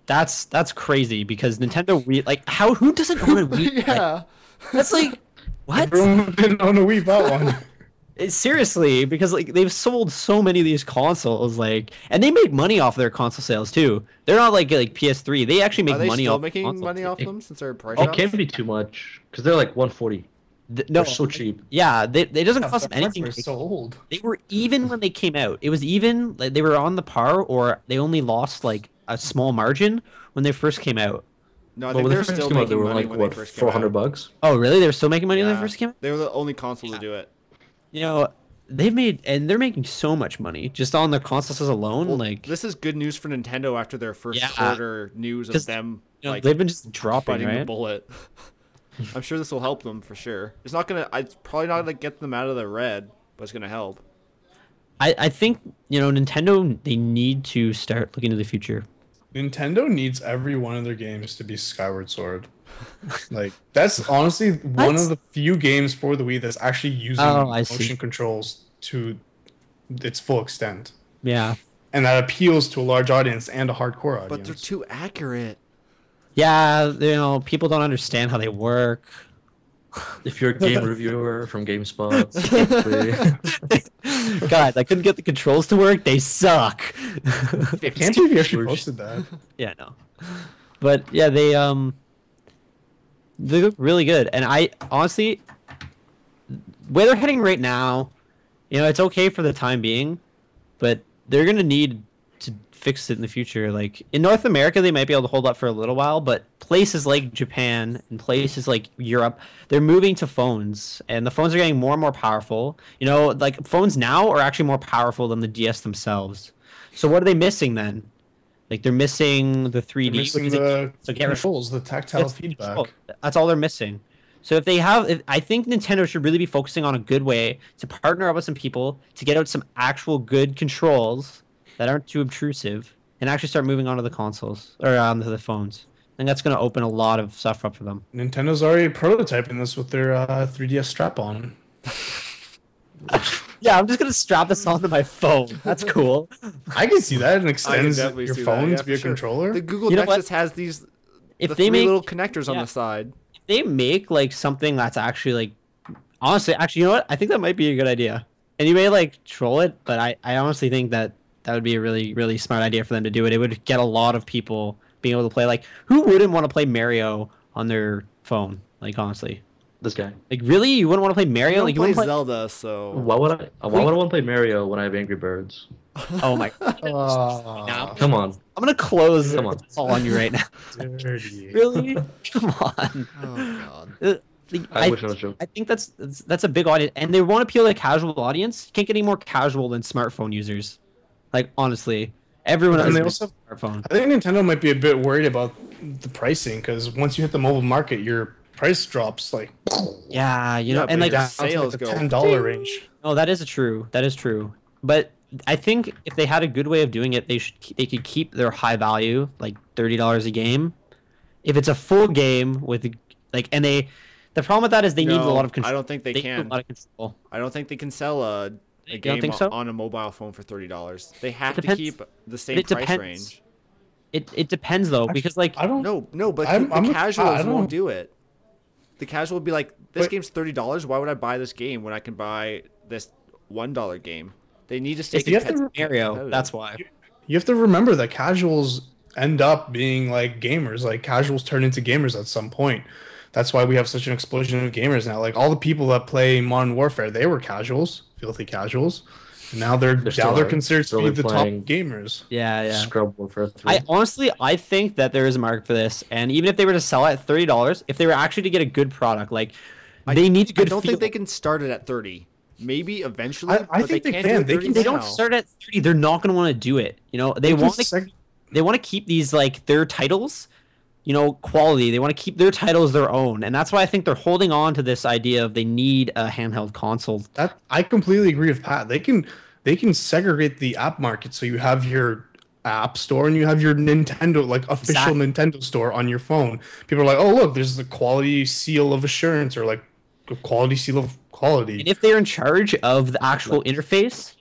That's crazy because Nintendo Wii, like, who doesn't own a Wii? Like, Yeah. that's like what? Everyone who didn't own a Wii bought one. Seriously, because like they've sold so many of these consoles, like, and they make money off their console sales too. They're not like PS3. They actually make Are they money still off making consoles. money off them since they're price It shops? can't be too much because they're like 140. No, They're so cheap. yeah, they doesn't cost them That's why anything. they're so old. They were even when they came out. It was even, like, they were on the par, or they only lost like a small margin when they first came out. No, I Well, think when they're they first still came out, they making were money like when what, they first came 400 out. bucks. Oh, really? They were still making money when they Yeah. first came out? They were the only console to do it. You know, they're making so much money just on their consoles alone. Well, like, this is good news for Nintendo after their first Yeah. quarter news of 'Cause, them you know, like they've been just dropping, biting the right? bullet. I'm sure this will help them for sure. It's not gonna. It's probably not gonna get them out of the red, but it's gonna help. I think, you know, Nintendo, they need to start looking to the future. Nintendo needs every one of their games to be Skyward Sword. Like, that's honestly one of the few games for the Wii that's actually using I see. motion controls to its full extent. Yeah. And that appeals to a large audience and a hardcore audience. But they're too accurate. Yeah, you know, people don't understand how they work. If you're a game reviewer from GameSpot, basically. Guys, I couldn't get the controls to work. They suck. I can't believe you actually posted that. Yeah, no. But yeah, they look really good. And I honestly, where they're heading right now, you know, it's okay for the time being, but they're gonna need to fix it in the future. Like in North America, they might be able to hold up for a little while, but places like Japan and places like Europe, they're moving to phones, and the phones are getting more and more powerful. You know, like phones now are actually more powerful than the DS themselves. So what are they missing then? Like they're missing the 3D, They're missing which is the so get rid- controls, the tactile it's feedback. control. That's all they're missing. So I think Nintendo should really be focusing on a good way to partner up with some people to get out some actual good controls that aren't too obtrusive, and actually start moving on to the consoles or onto the phones. And that's going to open a lot of stuff up for them. Nintendo already prototyping this with their 3DS strap-on. Yeah, I'm just going to strap this onto my phone. That's cool. I can see that. It I can extends definitely your see phone that, to be a for sure. controller. The Google You know what? Nexus has these If the they three make little connectors on yeah. the side. if they make like something that's actually like honestly, you know what? I think that might be a good idea. And you may like troll it, but I honestly think that that would be a really, really smart idea for them to do it. It would get a lot of people being able to play. Like, who wouldn't want to play Mario on their phone? Like, honestly, This guy. like, really, you wouldn't want to play I Mario? don't Like, you play wouldn't play? Zelda, so Why would I want to play Mario when I have Angry Birds? Oh my! Come on. I'm gonna close Come on. this all on you right now. Dirty. Really? Come on. oh god. Like, I wish I was joking. I think that's a big audience, and they want to appeal to a casual audience. You can't get any more casual than smartphone users. Like, honestly, everyone And has they a also- smartphone. I think Nintendo might be a bit worried about the pricing because once you hit the mobile market, your price drops like Yeah, you know, Yeah, and but like, down to sales like the go $10 range. oh, that is true. That is true. But I think if they had a good way of doing it, they could keep their high value, like $30 a game. If it's a full game with like, and the problem with that is they need a lot of control. I don't think they need can. a lot of control. I don't think they can sell a don't game think so? on a mobile phone for $30. They have to depends. keep the same It price depends. range. It depends though, because like I don't. No, but I'm the with- casuals I don't- won't do it. The casual will be like, this But- game's $30. Why would I buy this game when I can buy this $1 game? They need to stay You have to competitive. Mario, that's why. You have to remember that casuals end up being like gamers. Like casuals turn into gamers at some point. That's why we have such an explosion of gamers now. Like all the people that play Modern Warfare, they were casuals, filthy casuals. And now they're still are. considered to Still be the top playing- gamers. Yeah, yeah. Scrub Warfare 3. I honestly, I think that there is a market for this, and even if they were to sell it at $30, if they were actually to get a good product, like they need a I good. don't feel. think they can start it at 30. Maybe eventually, I but think they can't can. do it They 30 can- They don't now. start at 30. They're not going to want to do it. You know, they want to. They want to keep these like their titles, you know, quality. They want to keep their titles their own, and that's why I think they're holding on to this idea of they need a handheld console. That I completely agree with Pat. They can segregate the app market so you have your app store and you have your Nintendo like official Nintendo store on your phone. People are like, "Oh, look, there's the quality seal of assurance or like a quality seal of quality." And if they're in charge of the actual interface,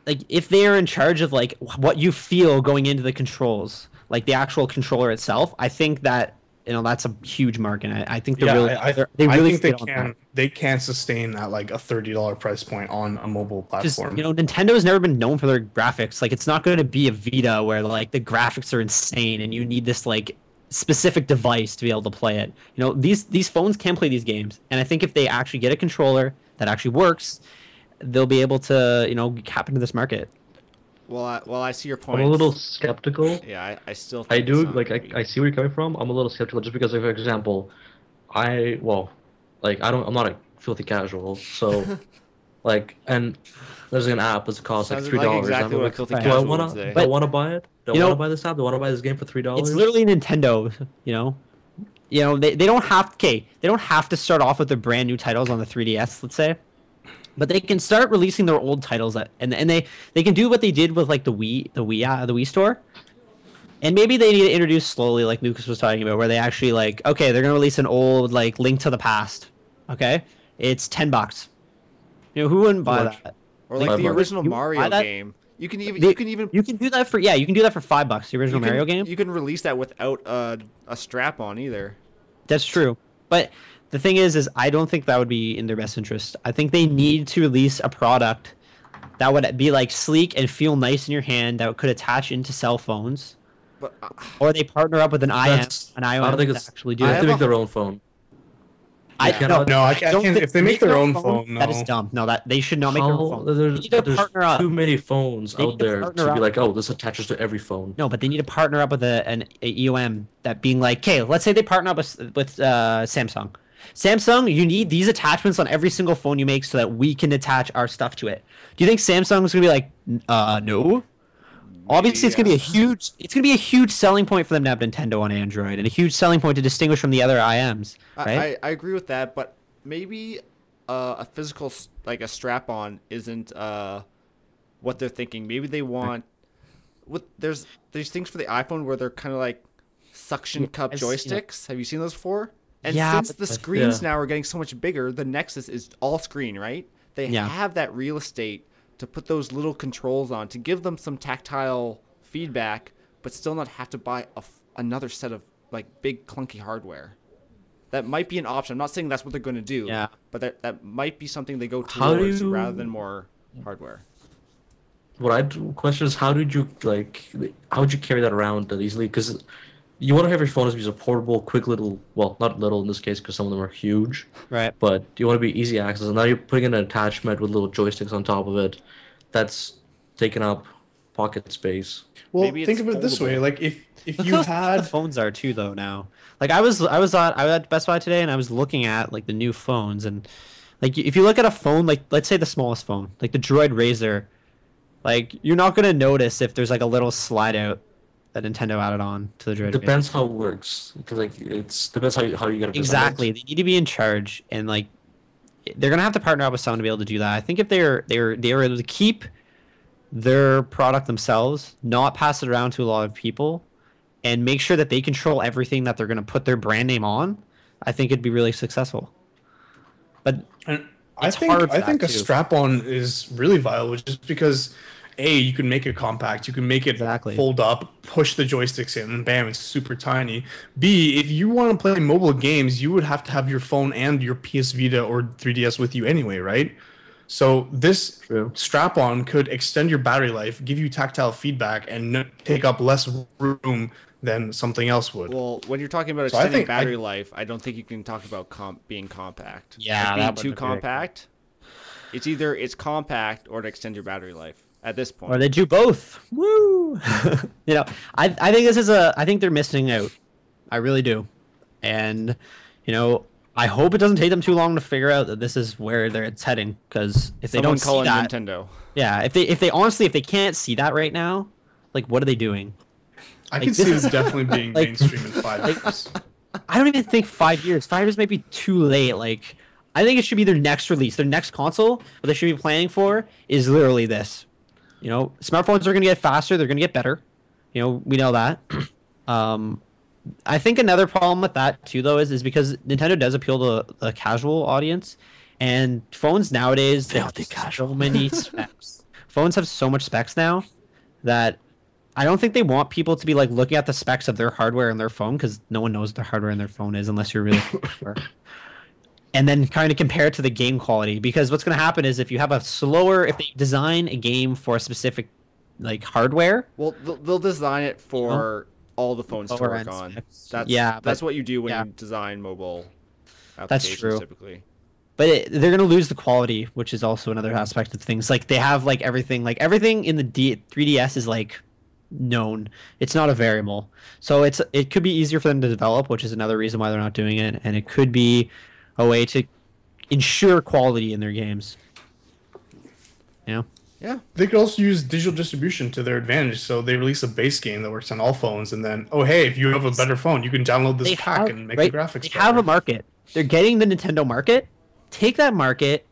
like if they're in charge of like what you feel going into the controls, like the actual controller itself, I think that that's a huge market. I think they're really they I really think they fit on that. can they can't sustain at like a $30 price point on a mobile Just, platform. Nintendo's never been known for their graphics. Like, it's not going to be a Vita where like the graphics are insane and you need this like specific device to be able to play it. These phones can play these games, and I think if they actually get a controller that actually works, they'll be able to tap into this market. Well, I see your point. I'm a little skeptical. Yeah, I still. I Think do it's not like gonna be. I see where you're coming from. I'm a little skeptical just because, like, for example, I'm not a filthy casual, so and there's an app that's cost like Sounds $3. like exactly what like, filthy do I casual wanna would say. do I wanna buy it? Do I You know- wanna buy this app? Do I wanna buy this game for $3? It's literally Nintendo. They don't have they don't have to start off with their brand new titles on the 3DS, let's say. But they can start releasing their old titles and they can do what they did with like the Wii store. And maybe they need to introduce slowly, like Lucas was talking about, where they actually like, okay, they're gonna release an old like Link to the Past. Okay, it's $10. Who wouldn't buy that? Or like the $5. original You buy Mario that? game. You can even You can do that for $5. The original Mario game. You can release that without a strap on either. That's true. But the thing is I don't think that would be in their best interest. I think they need to release a product that would be like sleek and feel nice in your hand, that could attach into cell phones, But or they partner up with an That's- an I iOS don't think to it's. actually do They it. have to make their own phone. I cannot- No, I can't. don't If they make their own phone, that is no. dumb. No, that they should not make their own phone. They There's need to partner up. too many phones They out need to there partner to up. be like, oh, this attaches to every phone. No, but they need to partner up with an EOM that being like, okay, let's say they partner up with Samsung. Samsung, you need these attachments on every single phone you make so that we can attach our stuff to it. Do you think Samsung's gonna be like, no? Obviously, it's gonna be a huge selling point for them to have Nintendo on Android, and a huge selling point to distinguish from the other IMs, right? I agree with that, but maybe a physical like a strap on isn't what they're thinking. Maybe they want there's things for the iPhone where they're kind of like suction cup I've seen it. joysticks. Have you seen those before? And Yeah, since but- the screens Yeah. now are getting so much bigger, the Nexus is all screen, right? They Yeah. have that real estate to put those little controls on to give them some tactile feedback, but still not have to buy another set of like big clunky hardware. That might be an option. I'm not saying that's what they're going to do. Yeah. But that might be something they go How do towards you- rather than more hardware. what I'd question is how would you carry that around that easily? Because you want to have your phone as a portable, quick little, well, not little in this case because some of them are huge, Right. but you want to be easy access. And now you're putting in an attachment with little joysticks on top of it that's taking up pocket space. Well, Maybe think it's of it this way: foldable. like if Look you how small the had, phones are too, though. Now, like I was at Best Buy today, and I was looking at like the new phones, and like if you look at a phone, like let's say the smallest phone, like the Droid Razr, like you're not gonna notice if there's like a little slide out that Nintendo added on to the Droid Razr. Depends how it works because like it's depends how you gotta design Exactly. it. They need to be in charge, and like they're gonna have to partner up with someone to be able to do that. I think if they were able to keep their product themselves, not pass it around to a lot of people, and make sure that they control everything that they're gonna put their brand name on, I think it'd be really successful. But and it's hard for I that think a too. strap-on is really viable just because A, you can make it compact, you can make it Exactly. fold up, push the joysticks in, and bam, it's super tiny. B, if you want to play mobile games, you would have to have your phone and your PS Vita or 3DS with you anyway, right? So this True. strap-on could extend your battery life, give you tactile feedback, and take up less room than something else would. Well, when you're talking about So I extending think battery life, I don't think you can talk about being compact. Yeah, Like, being that too would be compact. It's either it's compact or to extend your battery life at this point. or they do both. Woo! You know, I think this is I think they're missing out. I really do. And you know, I hope it doesn't take them too long to figure out that this is where it's heading. Because if they Someone don't see calling that, Nintendo. yeah, if they honestly, if they can't see that right now, like what are they doing? I Like, can see this this is- definitely being like- mainstream in 5 years. I don't even think 5 years. 5 years may be too late. Like, I think it should be their next release, their next console. What they should be planning for is literally this. You know, smartphones are going to get faster. They're going to get better. You know, we know that. I think another problem with that too, though, is because Nintendo does appeal to the casual audience, and phones nowadays they have so many specs. Phones have so much specs now that I don't think they want people to be like looking at the specs of their hardware in their phone because no one knows what their hardware in their phone is unless you're really sure. And then kind of compare it to the game quality because what's going to happen is if you have if they design a game for a specific like hardware, Well, they'll design it for all the phones to Lower work end on. specs. That's Yeah, that's but- what you do when yeah. you design mobile That's applications true. typically. but they're going to lose the quality, which is also another aspect of things. Like they have like everything in the 3DS is like known. It's not a variable. So it could be easier for them to develop, which is another reason why they're not doing it, and it could be a way to ensure quality in their games. You know? Yeah. They could also use digital distribution to their advantage. So they release a base game that works on all phones, and then, oh hey, if you have a better phone, you can download this pack and make the graphics They better. have a market. They're getting the Nintendo market. Take that market,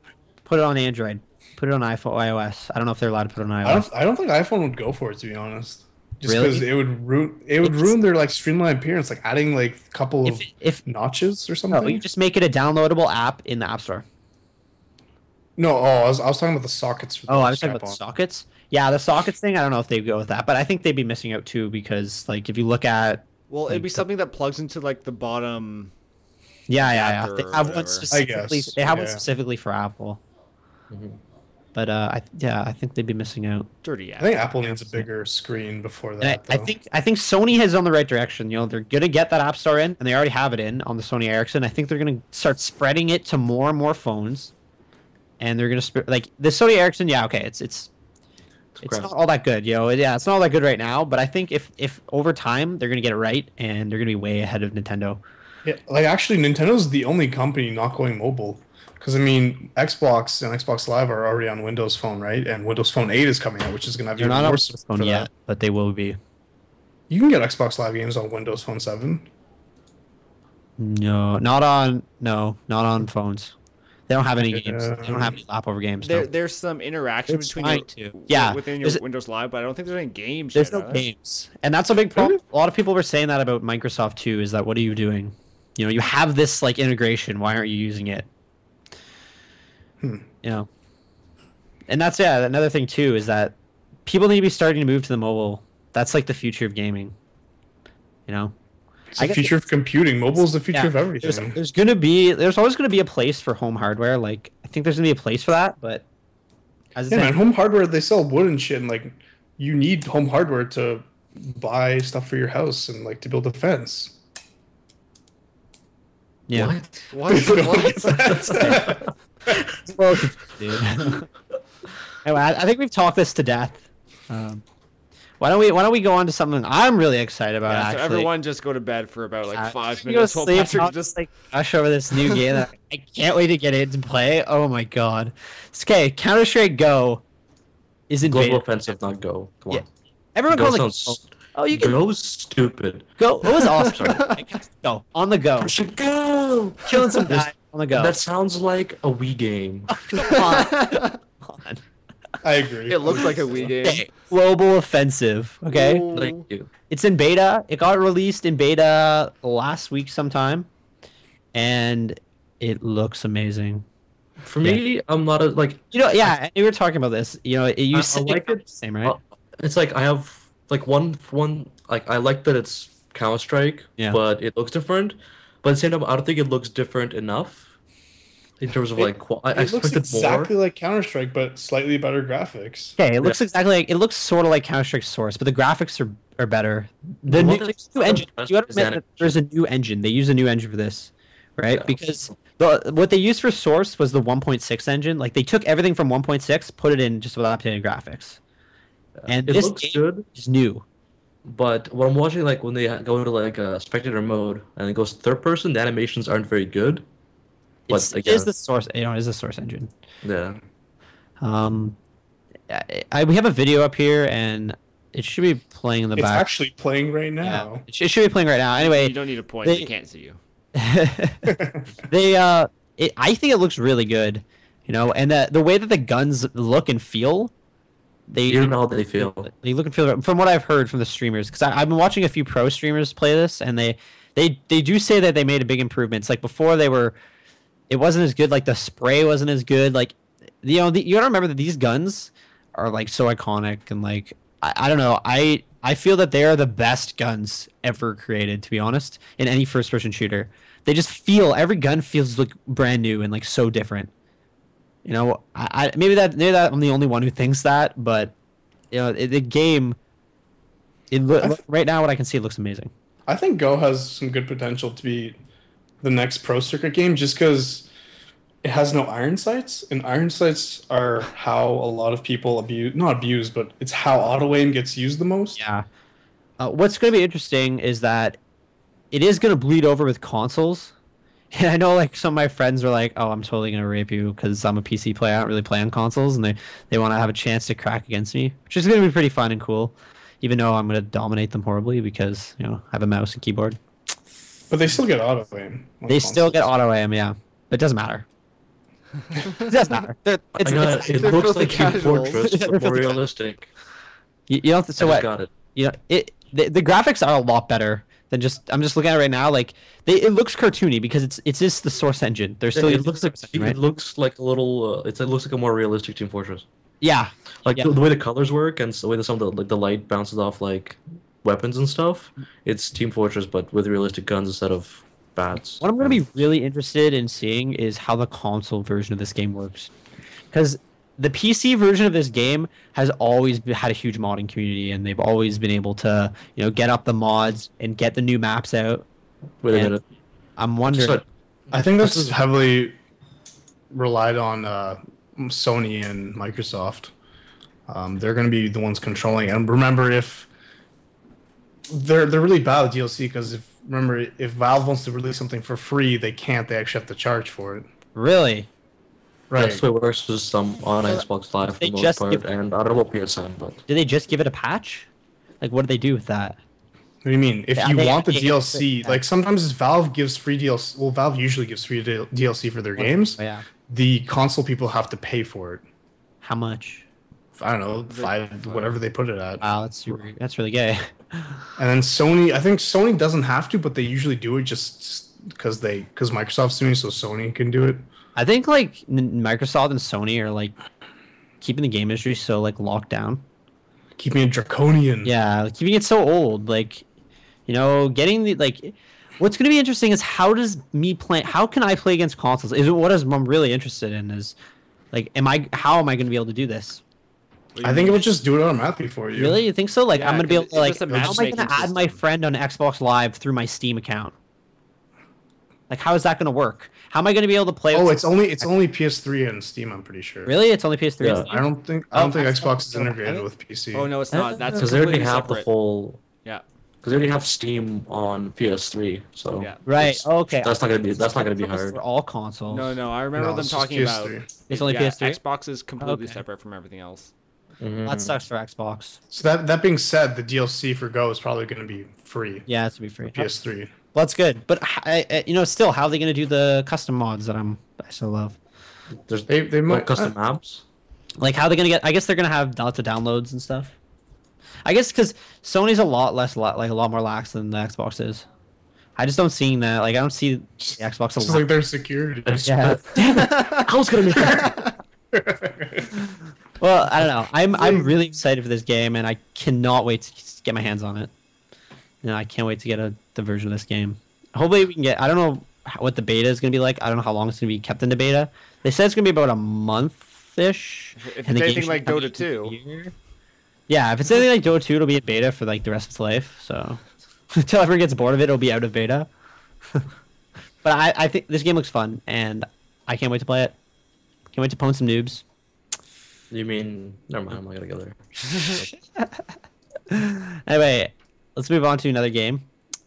put it on Android, put it on iOS. I don't know if they're allowed to put it on iOS. I don't think iPhone would go for it, to be honest. Just Really? because it would ruin their like streamlined appearance, like adding like a couple of If notches or no, something. you just make it a downloadable app in the App Store. No, I was talking about the sockets. For the Oh, I was talking about the strap-on. sockets. Yeah, the sockets thing. I don't know if they'd go with that, but I think they'd be missing out too because, like, if you look at, Well, it'd be Like, something that plugs into like the bottom. yeah, Adapter they or have whatever. one specifically. guess, They have one yeah. specifically for Apple, Mhm. but I think they'd be missing out. Dirty I app. think Apple needs a bigger screen before And that. I though. think Sony has on the right direction. You know, they're gonna get that App Store in, and they already have it in on the Sony Ericsson. I think they're gonna start spreading it to more and more phones, and they're gonna like the Sony Ericsson. Yeah, okay, it's crap. not all that good. You know, yeah, it's not all that good right now. But I think if over time they're gonna get it right, and they're gonna be way ahead of Nintendo. Yeah, like actually, Nintendo's the only company not going mobile. Because I mean, Xbox and Xbox Live are already on Windows Phone, right? And Windows Phone 8 is coming out, which is going to have They're even not more on support phone for yet, that. but they will be. You can get Xbox Live games on Windows Phone 7. No, not on phones. They don't have any games. They don't have any lap over games. No. There's some interaction They're between trying your, to. Yeah, within your there's- Windows Live, but I don't think there's any games. There's yet, no are there? games, and that's a big problem. A lot of people were saying that about Microsoft too. Is that what are you doing? You know, you have this like integration. Why aren't you using it? You know, and that's another thing too is that people need to be starting to move to the mobile. That's like the future of gaming. You know, It's the future of computing. Mobile is the future of everything. There's always gonna be a place for home hardware. Like I think there's gonna be a place for that, but As I Yeah, said, man, home hardware, they sell wood and shit, and like you need home hardware to buy stuff for your house and like to build a fence. yeah. What? People don't get that. Well, dude. Anyway, I think we've talked this to death. Why don't we go on to something I'm really excited about? Yeah, so actually, everyone just go to bed for about like 5 go minutes while sleep, Patrick I'll just like gush over this new game that I can't wait to get into play. Oh my god. Okay, Counter-Strike Go is in Global beta. offensive, not Go. Come Yeah. on. Everyone Go calls sounds. it oh you can Go's stupid. go. It was awesome. Go on the go. Go. Killing some guys on the go. That sounds like a Wii game. Come on. Come on. I agree. it looks like a Wii game. Okay, Global Offensive. Okay. Ooh. Thank you. It's in beta. It got released in beta last week sometime, and it looks amazing. For me, I'm not a like. Yeah, we were talking about this. You I said like it. same, right? It's like I have like one like I like that it's Counter Strike, Yeah. but it looks different. But at the same time, I don't think it looks different enough in terms of It- like I It looks expected exactly more. like Counter Strike, but slightly better graphics. Okay, it looks exactly like it looks sort of like Counter Strike Source, but the graphics are better. The new, What new engine. You gotta is admit that there's a new engine. They use a new engine for this, right? Yeah. Because what they used for Source was the 1.6 engine. Like they took everything from 1.6, put it in just without updating graphics. And It this looks game good, is new. but what I'm watching, like when they go into like a spectator mode and it goes third person, the animations aren't very good. But It again, is the source. It is the Source engine. yeah. We have a video up here, and it should be playing in the It's back. actually playing right Yeah, now. it should be playing right now. Anyway, You don't need a point. they- They can't see you. I think it looks really good, and the way that the guns look and feel, You don't know how they feel. they look and feel from what I've heard from the streamers, because I've been watching a few pro streamers play this, and they do say that they made a big improvements. Like before, it wasn't as good. Like the spray wasn't as good. Like you gotta remember that these guns are like so iconic, and like I don't know. I feel that they are the best guns ever created, to be honest, in any first-person shooter. They just every gun feels like brand new and like so different. Maybe that I'm the only one who thinks that, but the game, right now what I can see, it looks amazing. I think Go has some good potential to be the next pro circuit game just because it has no iron sights, and iron sights are how a lot of people not abuse, but it's how auto aim gets used the most. Yeah. What's going to be interesting is that it is going to bleed over with consoles. And I know like some of my friends are like, oh, I'm totally going to rape you because I'm a PC player. I don't really play on consoles. And they want to have a chance to crack against me, which is going to be pretty fun and cool. Even though I'm going to dominate them horribly because, I have a mouse and keyboard. But they still get auto aim. on They still get consoles. auto aim, yeah. But it doesn't matter. It doesn't matter. It they're looks filthy like Team casuals. Fortress, They're but more filthy realistic. you don't. So I what? just got it. The graphics are a lot better than just. I'm just looking at it right now. Like it looks cartoony because it's just the Source engine. They're still It looks like right? it looks like a little. It looks like a more realistic Team Fortress. Yeah. Like Yeah. the way the colors work and the way that some of the light bounces off like weapons and stuff. It's Team Fortress, but with realistic guns instead of bats. What I'm going to be really interested in seeing is how the console version of this game works. Because the PC version of this game has always had a huge modding community, and they've always been able to, get up the mods and get the new maps out. Wait a and minute. I'm wondering. So, I think that's heavily relied on Sony and Microsoft. They're going to be the ones controlling it. And remember, if they're really bad at DLC because if Valve wants to release something for free, they can't. They actually have to charge for it. Really? that's the way it works with some on Xbox Live for They the most just part, give- and I don't know about PSN, but Did they just give it a patch? Like, what did they do with that? What do you mean? If Yeah, you they- want the they- DLC, like sometimes Valve gives free DLC. Well, Valve usually gives free DLC for their games. Oh, yeah. The console people have to pay for it. How much? I don't know, five, whatever they put it at. Wow, that's really gay. And then Sony, I think Sony doesn't have to, but they usually do it just because Microsoft's doing it, so Sony can do it. I think like Microsoft and Sony are like keeping the game industry so like locked down. Keeping it draconian. Yeah, like, keeping it so old. Like, getting the like. What's going to be interesting is how can I play against consoles? I'm really interested in is Like, how am I going to be able to do this? I think it would just do it automatically for you. Really? You think so? Like, Yeah, I'm going to be able to, like, it's just a how am I going to matchmaking add my system. friend on Xbox Live through my Steam account? Like, how is that going to work? How am I going to be able to play? Oh, with... it's only PS3 and Steam. I'm pretty sure. Really? It's only PS3 and Yeah. Steam? I don't think Xbox is integrated with PC. Oh no, it's not. That's Because they already completely have separate. the whole. Yeah. Because they already have Steam on PS3, so Yeah. Right. it's- Okay. That's not gonna be It's hard. for all consoles. No. I remember No, them it's just talking about. PS3. It's only yeah, PS3? Xbox is completely Okay. separate from everything else. Mhm. That sucks for Xbox. So that being said, the DLC for Go is probably going to be free. Yeah, it's to be free. PS3. Well, that's good. But still, how are they going to do the custom mods that I still love? There's They might custom maps. Like, how are they going to get? I guess they're going to have lots of downloads and stuff. I guess because Sony's a lot more lax than the Xbox is. I just don't see that. Like, I don't see the Xbox a Just lot. like their security. Yeah. I was gonna make that. Well, I don't know. I'm really excited for this game, and I cannot wait to get my hands on it. I can't wait to get the version of this game. Hopefully, we can get. I don't know what the beta is going to be like. I don't know how long it's going to be kept in the beta. They said it's going to be about a month-ish. If and it's the game anything should like come Dota out in 2. a year. Yeah, if it's anything like Dota 2, it'll be in beta for like the rest of its life. So until everyone gets bored of it, it'll be out of beta. But I think this game looks fun, and I can't wait to play it. Can't wait to pwn some noobs. You mean? Never mind. I'm not gonna go there. Anyway, let's move on to another game.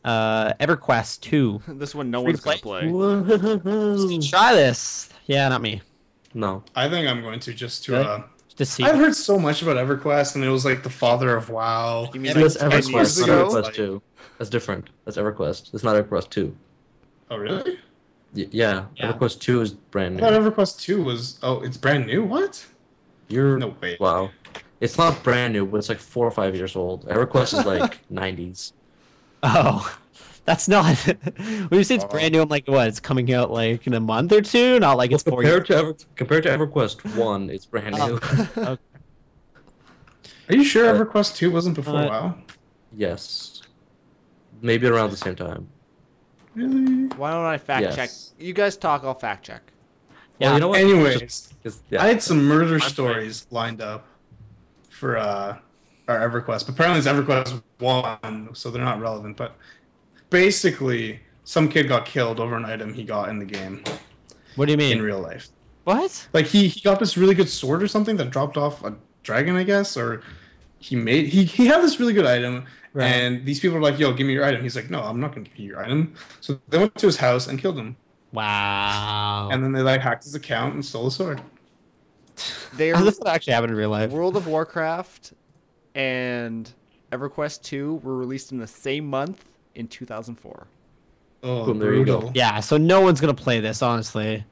EverQuest 2. This one no Free one's to gonna play? play. Try this. Yeah, not me. No. I think I'm going to just to. Really? To see. I've heard so much about EverQuest, and it was like the father of WoW. You mean And that's 10 years EverQuest, not ago? EverQuest 2. That's different. That's EverQuest. It's not EverQuest 2. Oh really? Yeah, Yeah. EverQuest 2 is brand I thought new. EverQuest 2 was. Oh, it's brand new. What? You're No way. Wow. It's not brand new, but it's like 4 or 5 years old. EverQuest is like 90s. Oh, that's not. When you say it's brand new, I'm like, what? It's coming out like in a month or two? Not like it's 4 years. Compared to EverQuest 1, it's brand new. Okay. Are you sure EverQuest 2 wasn't before Uh, WoW? Yes. Maybe around the same time. Really? Why don't I fact Yes. check? You guys talk, I'll fact check. Yeah. Well, you know what? Anyways, Yeah. I had some murder I'm stories lined up for our EverQuest, but apparently it's EverQuest 1, so they're not relevant. But basically, some kid got killed over an item he got in the game What do you mean? in real life. What? Like he got this really good sword or something that dropped off a dragon, I guess, or he had this really good item. Right. And these people were like, "Yo, give me your item." He's like, "No, I'm not gonna give you your item." So they went to his house and killed him, Wow. and then they like hacked his account and stole the sword. They How are does that actually happen in real life? World of Warcraft and EverQuest 2 were released in the same month in 2004. Oh, Boom, there you go. brutal. Yeah, so no one's gonna play this, honestly.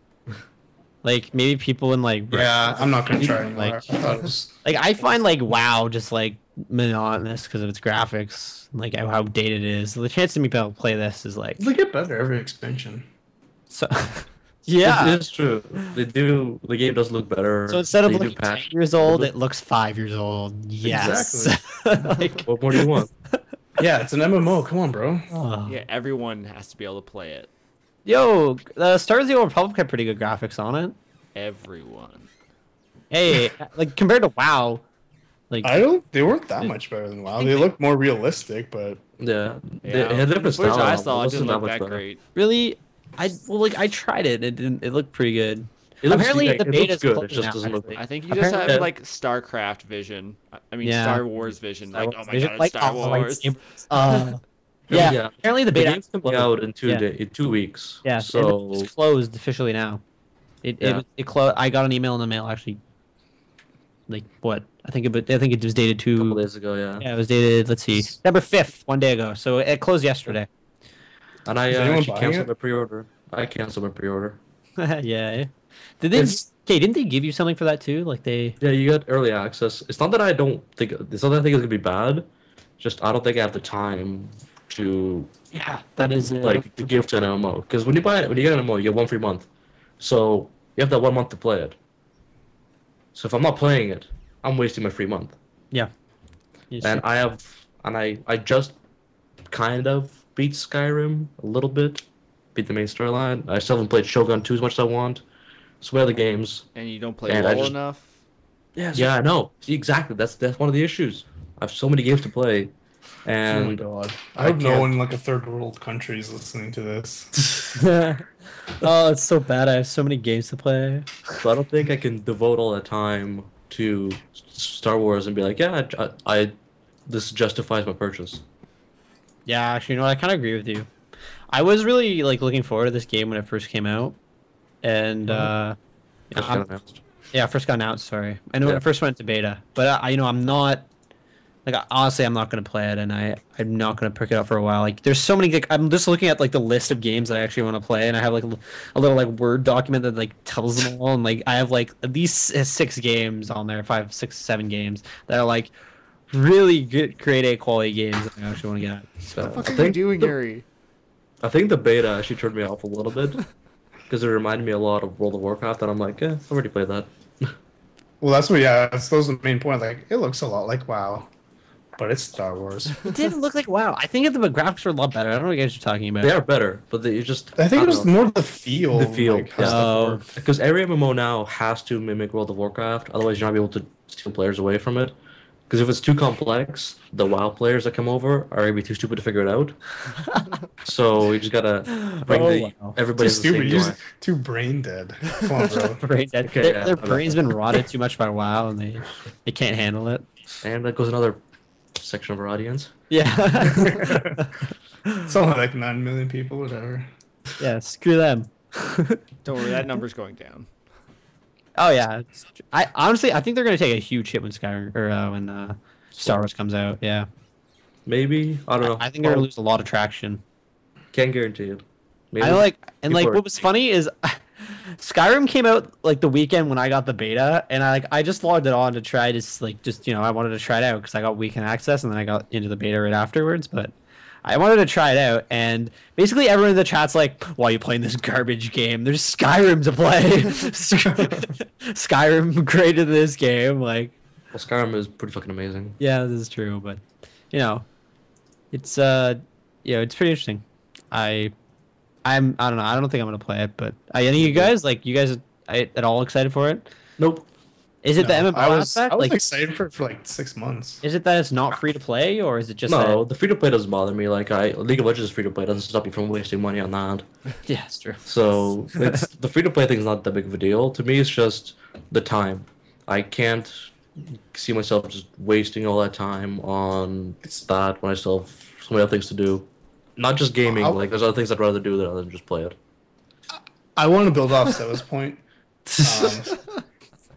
Like maybe people in like Yeah, I'm not gonna try anymore. Like- I thought it was. like I find like WoW just like monotonous because of its graphics, like how dated it is. So the chance to me able to play this is like They get better every expansion. so. Yeah. It is true. They do. The game does look better. So instead of They do looking 10 patch- years old, it looks 5 years old. Yes. like, What more do you want? Yeah, it's an MMO. Come on, bro. oh. Yeah, everyone has to be able to play it. Yo, Stars of the Old Republic had pretty good graphics on it. Everyone. Hey, like compared to WoW, like They weren't that much better than WoW. They look more realistic, but Yeah. Yeah, They had the different footage style. I saw, it wasn't didn't look much that better. great. really, I tried it. It didn't. It looked pretty good. It looks- Apparently, yeah, the it looks beta's good, it closed just now, doesn't look- actually. I think you just have Apparently- like StarCraft vision. I mean Yeah. Star Wars vision. Star Like, Wars oh my Vision, god, it's like, Star oh, Wars. lightsabers. Yeah. Apparently, the The beta game's coming out in 2 Yeah. in 2 weeks. Yeah, So it's closed officially now. Yeah. It closed. I got an email in the mail actually. Like what? I think it was dated a couple to. days ago, yeah. Yeah, it was dated. Let's see, December 5th, one day ago. So it closed yesterday. And I Is anyone actually buying canceled it? my pre-order. I canceled my pre-order. Yeah. Did they? It's- Okay, didn't they give you something for that too? Like they. Yeah, you got early access. It's not that I don't think it's not that I think it's gonna be bad. Just I don't think I have the time to Yeah, that is like to give to an MMO. Because when you get an MMO, you get 1 free month. So you have that 1 month to play it. So if I'm not playing it, I'm wasting my free month. Yeah. And I just kind of beat Skyrim a little bit, beat the main storyline. I still haven't played Shogun 2 as much as I want. so many other games. And you don't play And I well just- enough. Yeah, I know. See, exactly. That's one of the issues. I have so many games to play, Oh my and god. I I hope no can't- one in like a third world country is listening to this. Oh, it's so bad. I have so many games to play. so I don't think I can devote all that time to Star Wars and be like, yeah, this justifies my purchase. Yeah, actually, you know what? I kind of agree with you. I was really like looking forward to this game when it first came out, and Just I'm- got announced. yeah, first got announced. Sorry, I know when Yeah. it first went to beta, but I'm not like honestly, I'm not gonna play it, and I'm not gonna pick it up for a while. Like, there's so many. Like, I'm just looking at like the list of games that I actually want to play, and I have like a little like Word document that like tells them all, and like I have like at least 6 games on there, 5, 6, 7 games that are like really good, grade A quality games that I actually want to get. So What the fuck I are you think doing, the- Yuri? I think the beta actually turned me off a little bit because it reminded me a lot of World of Warcraft, and I'm like, yeah, I've already played that. Well, that's what. Yeah, that was the main point. Like, it looks a lot like WoW, but it's Star Wars. it didn't look like wow. I think the graphics were a lot better. I don't know what you guys are talking about. They are better, but you just I think it don't was know. more the feel. The feel, like, how yeah. stuff Oh. works. Because every MMO now has to mimic World of Warcraft, otherwise you're not able to steal players away from it. Because if it's too complex, the WoW players that come over are gonna be too stupid to figure it out. So you just gotta bring wow. Too everybody to the stupid. same You're UI. just too brain dead. Come on, bro. Brain dead. Okay, their yeah, their I'm brain's been rotted too much by WoW, and they can't handle it. And that goes another section of our audience. Yeah, It's only like 9 million people, whatever. yeah. Screw them. Don't worry, that number's going down. Oh yeah, I honestly I think they're gonna take a huge hit when Skyrim or when Star Wars comes out. Yeah, Maybe, I don't know. I think they're gonna lose a lot of traction. Can't guarantee it. Maybe. I like and like people are- what was funny is Skyrim came out like the weekend when I got the beta, and I just logged it on to try to just I wanted to try it out because I got weekend access, and then I got into the beta right afterwards, but. I wanted to try it out, and basically everyone in the chat's like, "Why are you playing this garbage game? There's Skyrim to play. Skyrim created this game." Like, Well, Skyrim is pretty fucking amazing. yeah, this is true, but it's it's pretty interesting. I don't know. I don't think I'm gonna play it, but any of you guys at all excited for it? Nope. Is it the No, MMO I was aspect? Like, excited for it for like 6 months. is it that it's not free to play, or is it just No, the free to play doesn't bother me. Like League of Legends is free to play, doesn't stop you from wasting money on that. that? Yeah, it's true. So it's the free to play thing is not that big of a deal. To me, it's just the time. I can't see myself just wasting all that time on that when I still have so many other things to do. Not just gaming. I'll- Like there's other things I'd rather do than just play it. I want to build off Seva's point.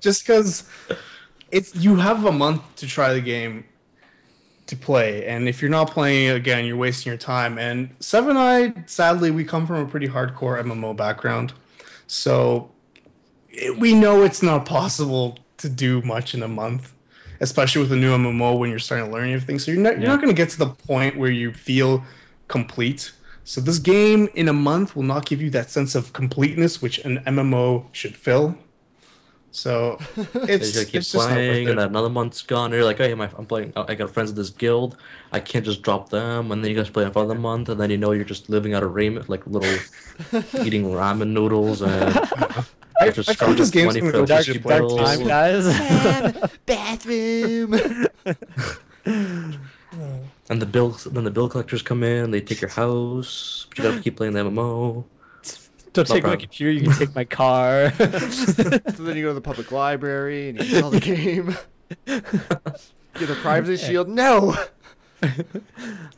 Just because you have a month to try the game to play, and if you're not playing it again, you're wasting your time. And Sev and I, sadly, we come from a pretty hardcore MMO background, so we know it's not possible to do much in a month, especially with a new MMO when you're starting to learn everything. So you're not going to get to the point where you feel complete. So this game in a month will not give you that sense of completeness which an MMO should fill. So it's You gotta keep it's just not worth playing, it. and then another month's gone. And you're like, hey, I'm playing. I got friends in this guild. I can't just drop them. And then you guys play for another month, and then you're just living out of ramen, like little eating ramen noodles and. I just feel like this game's money gonna for go dark- cheap Dark levels. time, guys. Bathroom. And the bill collectors come in, they take your house, but you gotta keep playing the MMO. Don't take my problem. computer. You can take my car. So then you go to the public library and you install the game. Get a privacy shield. No.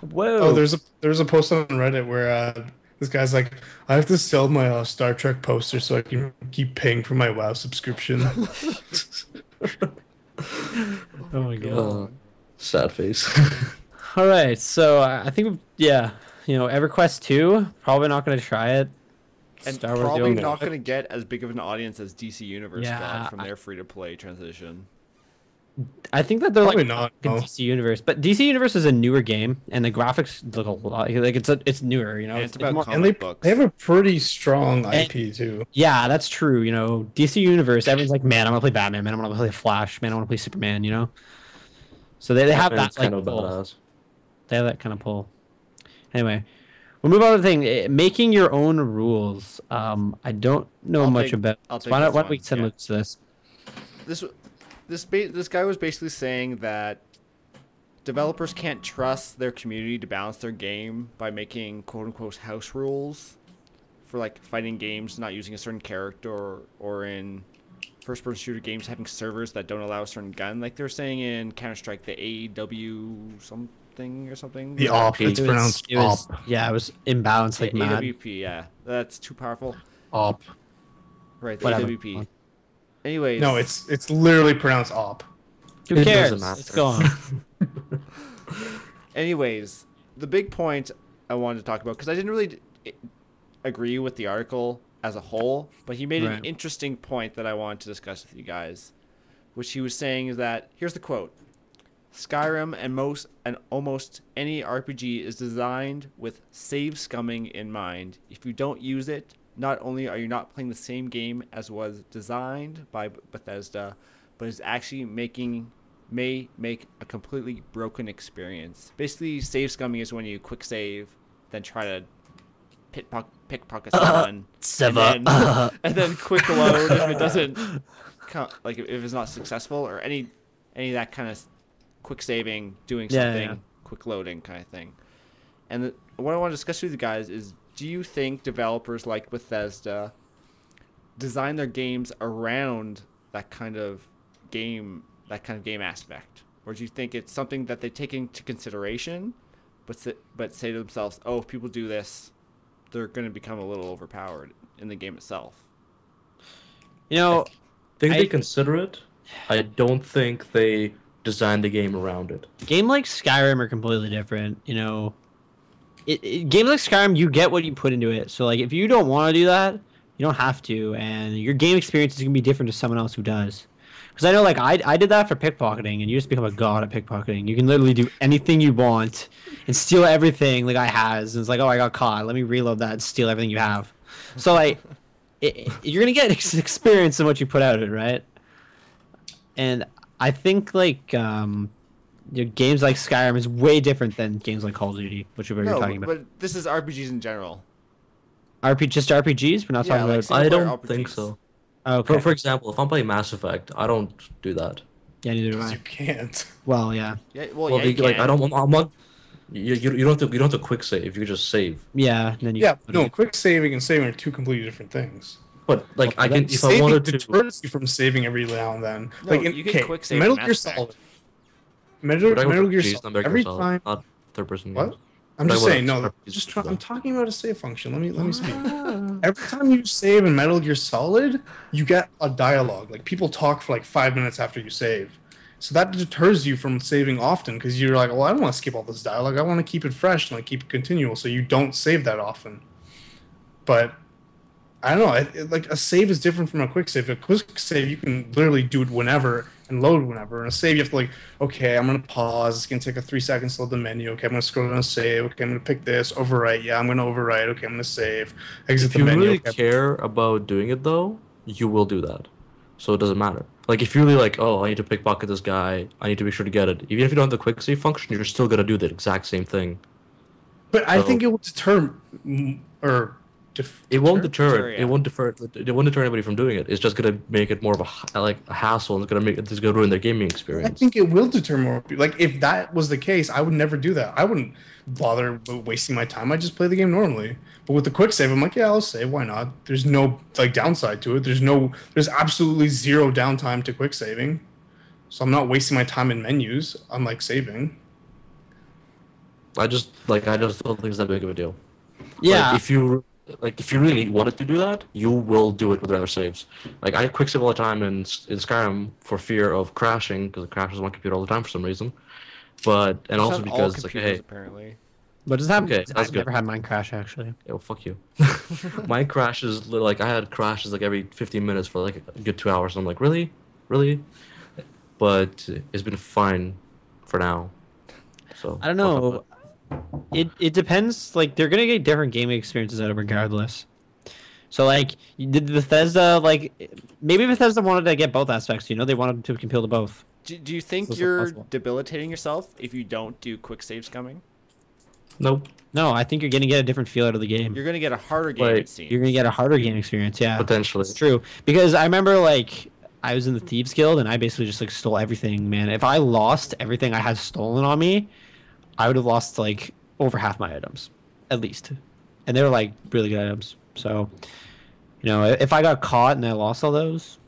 Whoa. Oh, there's a post on Reddit where this guy's like, I have to sell my Star Trek poster so I can keep paying for my WoW subscription. Oh my god. Sad face. All right, so I think EverQuest 2, probably not going to try it. And Star Wars probably The not going to get as big of an audience as DC Universe Yeah, got from their free-to-play transition. I think that they're Probably like not, in no. DC Universe, but DC Universe is a newer game, and the graphics look a lot like it's newer. And it's about more- comic And they books. have a pretty strong IP too. yeah, that's true. DC Universe, everyone's like, man, I want to play Batman, man, I want to play Flash, man, I want to play Superman. So they have that It's kind like of pull. badass. They have that kind of pull. Anyway, We'll move on to the thing. Making your own rules. I don't know much about. I'll So take this why don't we one, send yeah. Luke to this? This guy was basically saying that developers can't trust their community to balance their game by making quote unquote house rules for like fighting games not using a certain character, or in first person shooter games having servers that don't allow a certain gun. Like they're saying in Counter-Strike the AW something or something. The op. It's pronounced op. Yeah, it was imbalanced like mad. AWP, yeah. That's too powerful. Op. Right, the Whatever. AWP. Anyways. No, it's literally pronounced op. Who It cares? doesn't matter. Let's go on. Anyways, the big point I wanted to talk about, because I didn't really agree with the article as a whole, but he made an Right. interesting point that I wanted to discuss with you guys, which he was saying is that, here's the quote: Skyrim and almost any RPG is designed with save scumming in mind. If you don't use it, not only are you not playing the same game as was designed by Bethesda, but is actually may make a completely broken experience. Basically, save scumming is when you quick save, then try to pickpocket someone, and then quick load if it doesn't, like if it's not successful, or any of that kind of quick saving, doing something, quick loading kind of thing. And what I want to discuss with you guys is, do you think developers like Bethesda design their games around that kind of game aspect, or do you think it's something that they take into consideration, but say to themselves, oh, if people do this, they're going to become a little overpowered in the game itself? You know, I think they consider it. I don't think they design the game around it. game like Skyrim are completely different. You know, games like Skyrim, you get what you put into it. So like, if you don't want to do that, you don't have to, and your game experience is gonna be different to someone else who does. Because I know, like, I did that for pickpocketing, and you just become a god at pickpocketing. You can literally do anything you want and steal everything the guy has. And it's like, oh, I got caught. Let me reload that and steal everything you have. So like, you're gonna get experience in what you put out in, right? And I think like your games like Skyrim is way different than games like Call of Duty, which we're talking about. But this is RPGs in general. Just RPGs? We're not talking like about. single I player don't think RPGs. so. Okay. For example, if I'm playing Mass Effect, I don't do that. Yeah, neither do You I. can't. Well, yeah. Yeah, well, Well, yeah, you like can. I don't. I'm not. You don't have to quick save. You just save. Yeah. Then you Yeah, no, quick saving and saving are two completely different things. But like I can, if I Saving wanted to. deters you from saving every now and then. No, like you can quick save Metal in Gear Mass Effect. Solid. Metal But I would Gear RPGs, Solid. not Every Solid, time. not third person What? games. I'm But just I would saying, no. RPGs Just do I'm that. talking about a save function. Let me speak. Every time you save in Metal Gear Solid, you get a dialogue. Like people talk for like 5 minutes after you save. So that deters you from saving often because you're like, well, I don't want to skip all this dialogue. I want to keep it fresh and like keep it continual. So you don't save that often. But I don't know. Like a save is different from a quick save. A quick save, you can literally do it whenever and load whenever. And a save, you have to like, okay, I'm gonna pause. It's gonna take a 3 seconds to load the menu. Okay, I'm gonna scroll down and save. Okay, I'm gonna pick this. Overwrite. Yeah, I'm gonna overwrite. Okay, I'm gonna save. Exit If the you menu. really Okay. care about doing it though, you will do that. So it doesn't matter. Like if you're really like, oh, I need to pickpocket this guy, I need to be sure to get it. Even if you don't have the quick save function, you're still gonna do the exact same thing. But I So- think it will deter It won't deter Deter, it. yeah. It won't deter. It won't deter anybody from doing it. It's just gonna make it more of a hassle, and it's gonna ruin their gaming I experience. think it will deter more people. Like if that was the case, I would never do that. I wouldn't bother wasting my time. I just play the game normally. But with the quick save, I'm like, yeah, I'll save. Why not? There's no like downside to it. There's absolutely zero downtime to quick saving. So I'm not wasting my time in menus. I'm like saving. I just don't think it's that big of a deal. Yeah. If you really wanted to do that, you will do it with other saves. Like I quick save all the time in Skyrim for fear of crashing because it crashes on my computer all the time for some reason. And It's also not all because it's like, computers, hey, apparently. But does that? Okay, that's I've good. never had mine crash actually. oh fuck you. My crashes like I had crashes like every 15 minutes for like a good 2 hours. And I'm like, really? But it's been fine for now. So I don't know. It depends. Like they're gonna get different gaming experiences out of it regardless. So like, did Bethesda like maybe Bethesda wanted to get both aspects? You know, they wanted to appeal to both. Do you think So it's you're possible. debilitating yourself if you don't do quick saves coming? Nope. No, I think you're gonna get a different feel out of the game. You're gonna get a harder game. Wait, It seems. You're gonna get a harder game experience. Yeah, Potentially. it's true. Because I remember like I was in the Thieves Guild and I basically just like stole everything, man. If I lost everything I had stolen on me, I would have lost like over half my items, at least, and they were like really good items. So, if I got caught and I lost all those,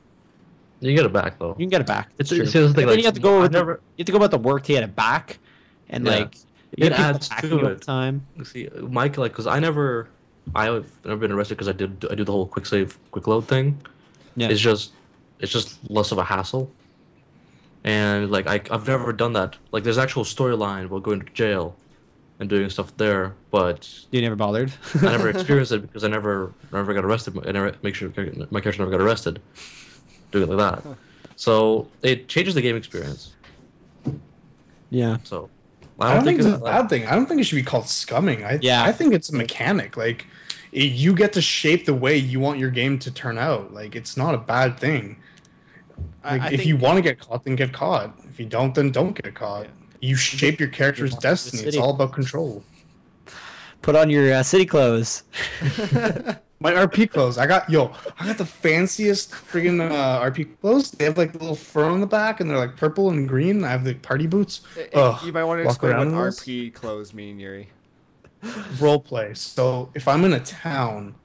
You get it back though. you can get it back. It's true. See, that's the thing, But then like, you have to go. I never. You have to go about the work to get it back, and Yeah. like you It get people adds attacking to you all it. the time. See, Mike, like, cause I've never been arrested because I do the whole quick save, quick load thing. Yeah. It's just less of a hassle. And like I've never done that. Like there's actual storyline about going to jail and doing stuff there, but You never bothered. I never experienced it because I never got arrested. I never make sure my character never got arrested doing it like that. So it changes the game experience. Yeah. So I don't think it's a it's bad thing. I don't think it should be called scumming. Yeah. I think it's a mechanic. Like, you get to shape the way you want your game to turn out. Like, it's not a bad thing. Like, I if think- you want to get caught, then get caught. If you don't, then don't get caught. Yeah. You shape your character's destiny. It's city. all about control. Put on your city clothes. My RP clothes. I got the fanciest friggin' RP clothes. They have like the little fur on the back, and they're like purple and green. I have the party boots. Ugh, You might want to walk explain what around in those. RP clothes mean, Yuri. Role play. So if I'm in a town,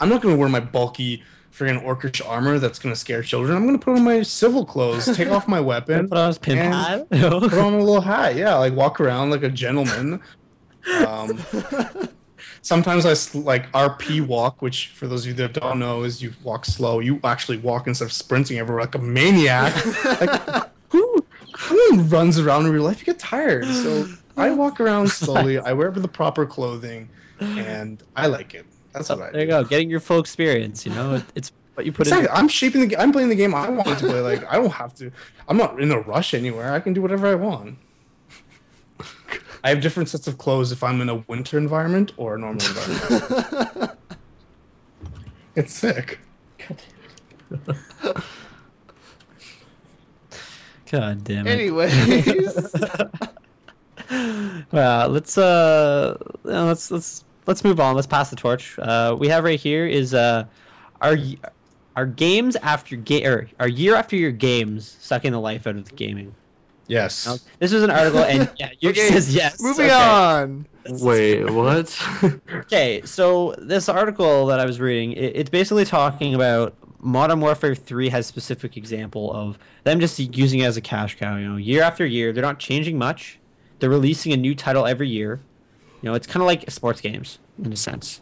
I'm not gonna wear my bulky friggin' orcish armor that's gonna scare children. I'm gonna put on my civil clothes, take off my weapon, Put on his pimp and hat. put on a little hat. Yeah, like walk around like a gentleman. Sometimes like RP walk, which for those of you that don't know is you walk slow. You actually walk instead of sprinting everywhere like a maniac. Like, who runs around in real life? You get tired. So I walk around slowly. I wear the proper clothing, and I like it. That's what I do. There you go. Getting your full experience. It's what you put Exactly. in. I'm shaping the. I'm playing the game I want to play. Like, I don't have to. I'm not in a rush anywhere. I can do whatever I want. I have different sets of clothes if I'm in a winter environment or a normal environment. It's sick. God damn it. Anyways, Well, let's move on. Let's pass the torch. We have right here is our games after or our year after your games sucking the life out of the gaming. Yes. Now, this was an article, and yeah, you Okay, says yes. moving Okay. on. Wait, what? Okay, so this article that I was reading, it's basically talking about Modern Warfare 3 has a specific example of them just using it as a cash cow. Year after year, they're not changing much. They're releasing a new title every year. It's kind of like sports games in a sense.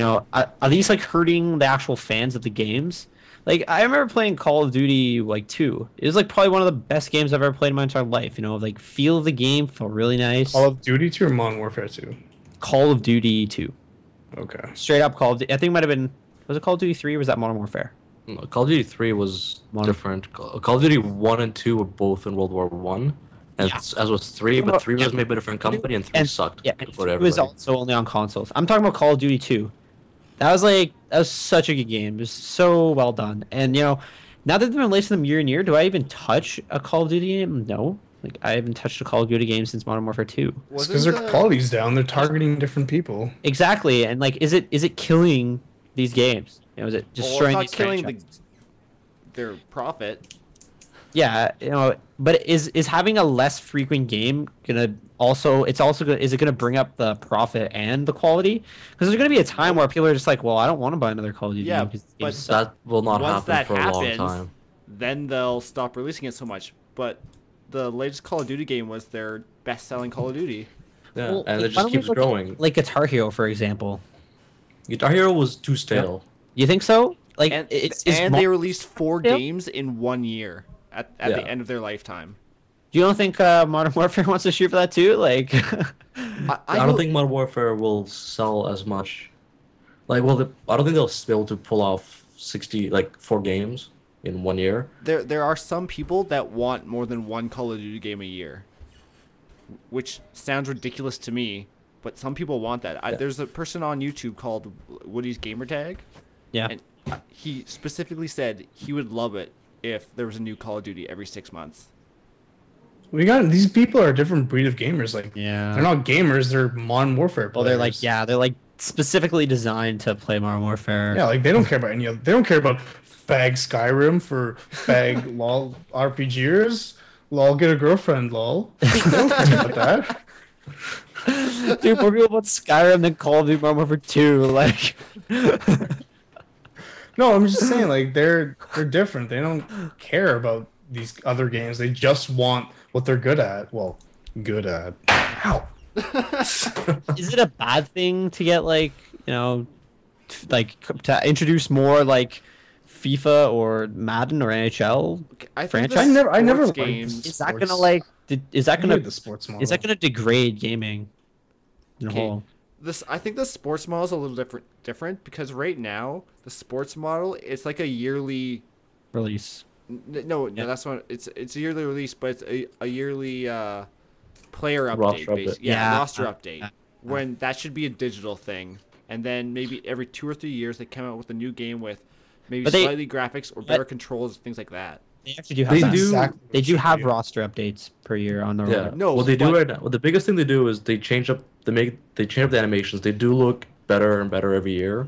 Are these like hurting the actual fans of the games? Like, I remember playing Call of Duty, 2. It was, probably one of the best games I've ever played in my entire life. Like, feel of the game felt really nice. Call of Duty 2 or Modern Warfare 2? Call of Duty 2. Okay. Straight up Call of Duty. I think it might have been... Was it Call of Duty 3 or was that Modern Warfare? No, Call of Duty 3 was different. Call of Duty 1 and 2 were both in World War 1. And Yeah. as was 3, but 3 was made by a different company and 3 sucked. Yeah, and Whatever. it was also only on consoles. I'm talking about Call of Duty 2. That was such a good game. It was so well done. And now that they've been releasing them year and year, do I even touch a Call of Duty game? No. I haven't touched a Call of Duty game since Modern Warfare 2. Because their quality's down. They're targeting different people. Exactly. And is it killing these games? Is it destroying Well, these it's not killing franchises? their profit. Yeah, but is having a less frequent game gonna also? It's also gonna, is it gonna bring up the profit and the quality? Because there's gonna be a time where people are just like, well, I don't want to buy another Call of Duty Yeah, game. 'Cause but games suck." That will not Once happen that for a long happens, time. then they'll stop releasing it so much. But the latest Call of Duty game was their best-selling Call of Duty. Yeah, Well, and why it just don't we keeps look at, growing. Like Guitar Hero, for example. Guitar Hero was too stale. You think so? Like, And, it's and they released 4 Yeah. games in 1 year at Yeah. the end of their lifetime. You don't think Modern Warfare wants to shoot for that too? Like, I don't think Modern Warfare will sell as much. I don't think they'll be able to pull off 4 games in 1 year. there are some people that want more than one Call of Duty game a year, which sounds ridiculous to me, but some people want that. There's a person on YouTube called Woody's Gamertag, yeah. and he specifically said he would love it if there was a new Call of Duty every 6 months. We got these people are a different breed of gamers. Like, Yeah. they're not gamers. They're Modern Warfare Well, players. they're like specifically designed to play Modern Warfare. Yeah, like they don't care about any of. They don't care about fag Skyrim for fag lol RPGers. Lol, get a girlfriend. Lol. They don't care about that. Dude, more people about Skyrim than Call of Duty Modern Warfare 2. Like, No, I'm just saying, like they're different. They don't care about these other games. They just want what they're good at. Well, good at. Ow. is it a bad thing to get like, like to introduce more like FIFA or Madden or NHL? I think Franchise? I never sports liked games. Is that Sports. gonna like? Is that I gonna? hate the sports model. Is that gonna degrade gaming? In a Okay. whole? I think the sports model is a little different because right now the sports model it's like a yearly. Release? No, that's not. It's a yearly release, but it's a yearly player update. Roster update. Yeah. Roster update. When that should be a digital thing, and then maybe every 2 or 3 years they come out with a new game with maybe But they- slightly graphics or better controls, things like that. They actually do have. They that. do- Exactly what They it do should have be. roster updates per year on their. Yeah. No, what they do but- right now, well, the biggest thing they do is they change up the animations. They do look better and better every year.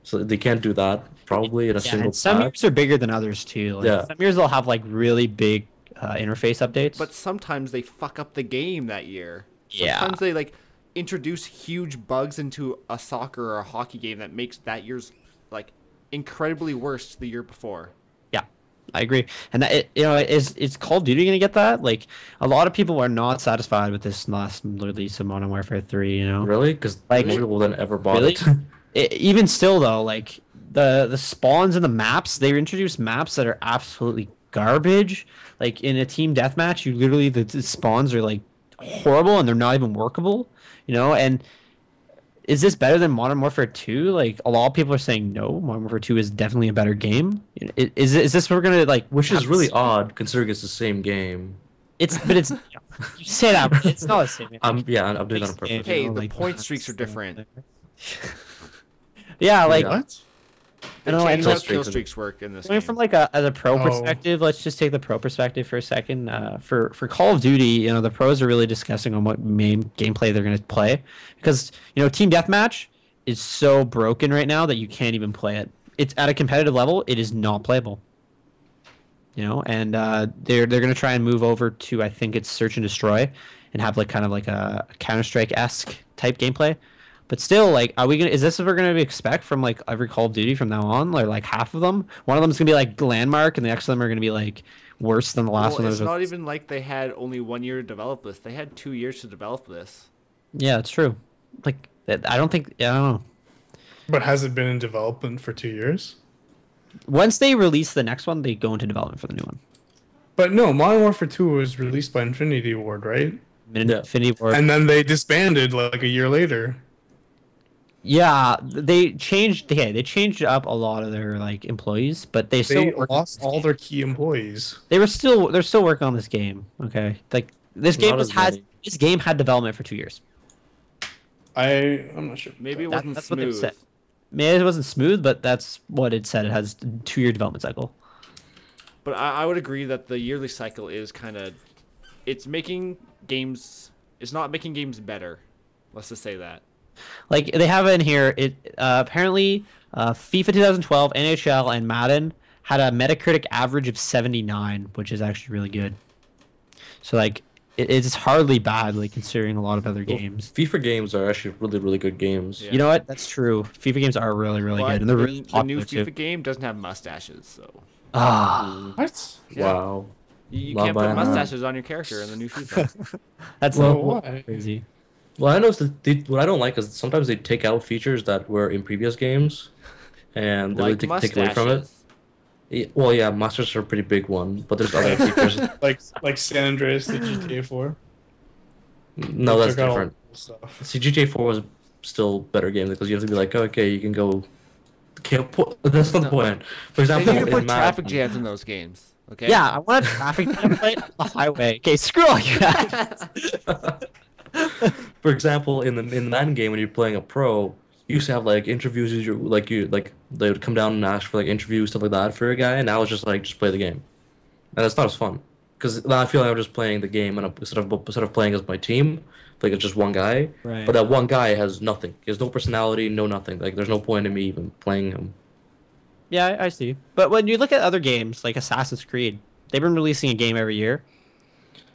So they can't do that probably in a Yeah, single and some pack. years are bigger than others too. Like, Yeah. Some years they'll have like really big interface updates. But sometimes they fuck up the game that year. Yeah. Sometimes they like introduce huge bugs into a soccer or a hockey game that makes that year's like incredibly worse the year before. yeah, I agree. And that is Call of Duty gonna get that? Like a lot of people are not satisfied with this last release of Modern Warfare 3. You know. Really? Because Like- more people than ever bought Really? it. Even still though, like the spawns and the maps, they introduced maps that are absolutely garbage. Like in a team deathmatch, you literally the spawns are like horrible and they're not even workable. And is this better than Modern Warfare 2? Like a lot of people are saying no, Modern Warfare 2 is definitely a better game. Is this what we're gonna like? Which is have really s- odd considering it's the same game. But it's you say that but it's not the same. I'm doing that on purpose. Hey, know, the like, point streaks are different. Yeah, like Yeah. What? They I know, changed and how kill kill streaks streaks work in this Coming game. from like as a pro Oh. perspective, let's just take the pro perspective for a second. For Call of Duty, the pros are really discussing on what main gameplay they're going to play because team deathmatch is so broken right now that you can't even play it. It's at a competitive level, it is not playable. And they're going to try and move over to I think it's search and destroy, and have like kind of like a Counter-Strike-esque type gameplay. But still, like, is this what we're gonna expect from like every Call of Duty from now on? Or like half of them? One of them's gonna be like landmark, and the next of them are gonna be like worse than the last Well, one. it's that was- not even like they had only 1 year to develop this. They had 2 years to develop this. Yeah, it's true. Like, I don't know. But has it been in development for 2 years? Once they release the next one, they go into development for the new one. But no, Modern Warfare 2 was released by Infinity Ward, right? Yeah. Infinity War. And then they disbanded like a year later. Yeah, they changed. Yeah, they changed up a lot of their like employees, but they still They work on lost this all game. their key employees. They're still working on this game. Okay, like this game Not as has many. this game had development for 2 years. I'm not sure. Maybe it That- wasn't that's what they smooth. said. Maybe it wasn't smooth, but that's what it said. It has a 2-year development cycle. But I would agree that the yearly cycle is kind of, it's making games, it's not making games better. Let's just say that. Like they have it in here. It apparently FIFA 2012, NHL, and Madden had a Metacritic average of 79, which is actually really good. So like it's hardly bad, like considering a lot of other games. FIFA games are actually really, really good games. Yeah. You know what? That's true. FIFA games are really, really But good, and they're the, really the new popular FIFA too. game doesn't have mustaches, so Ah, What? Yeah. Wow. you Not can't put bad. mustaches on your character in the new FIFA. that's Well, well, why? crazy. Well, I know what I don't like is sometimes they take out features that were in previous games, and they really Like take away from it. mustaches. Well, yeah, masters are a pretty big one, but there's other features. Like San Andreas, the GTA 4. No, They that's took out all different. the stuff. See, GTA 4 was still a better game because you have to be like, okay, you can go. That's not the point. For They example, need to put in traffic Madden, jams in those games. Okay. Yeah, I want a traffic jam fight on the highway. Okay, screw all you guys. for example, in the Madden game when you're playing a pro, you used to have like interviews. They would come down and ask for like interviews stuff like that for a guy, and now it's just like just play the game, and it's not as fun. because I feel like I'm just playing the game and instead of playing as my team, like it's just one guy. Right. But that one guy has nothing. He has no personality, no nothing. Like there's no point in me even playing him. Yeah, I see. But when you look at other games like Assassin's Creed, they've been releasing a game every year.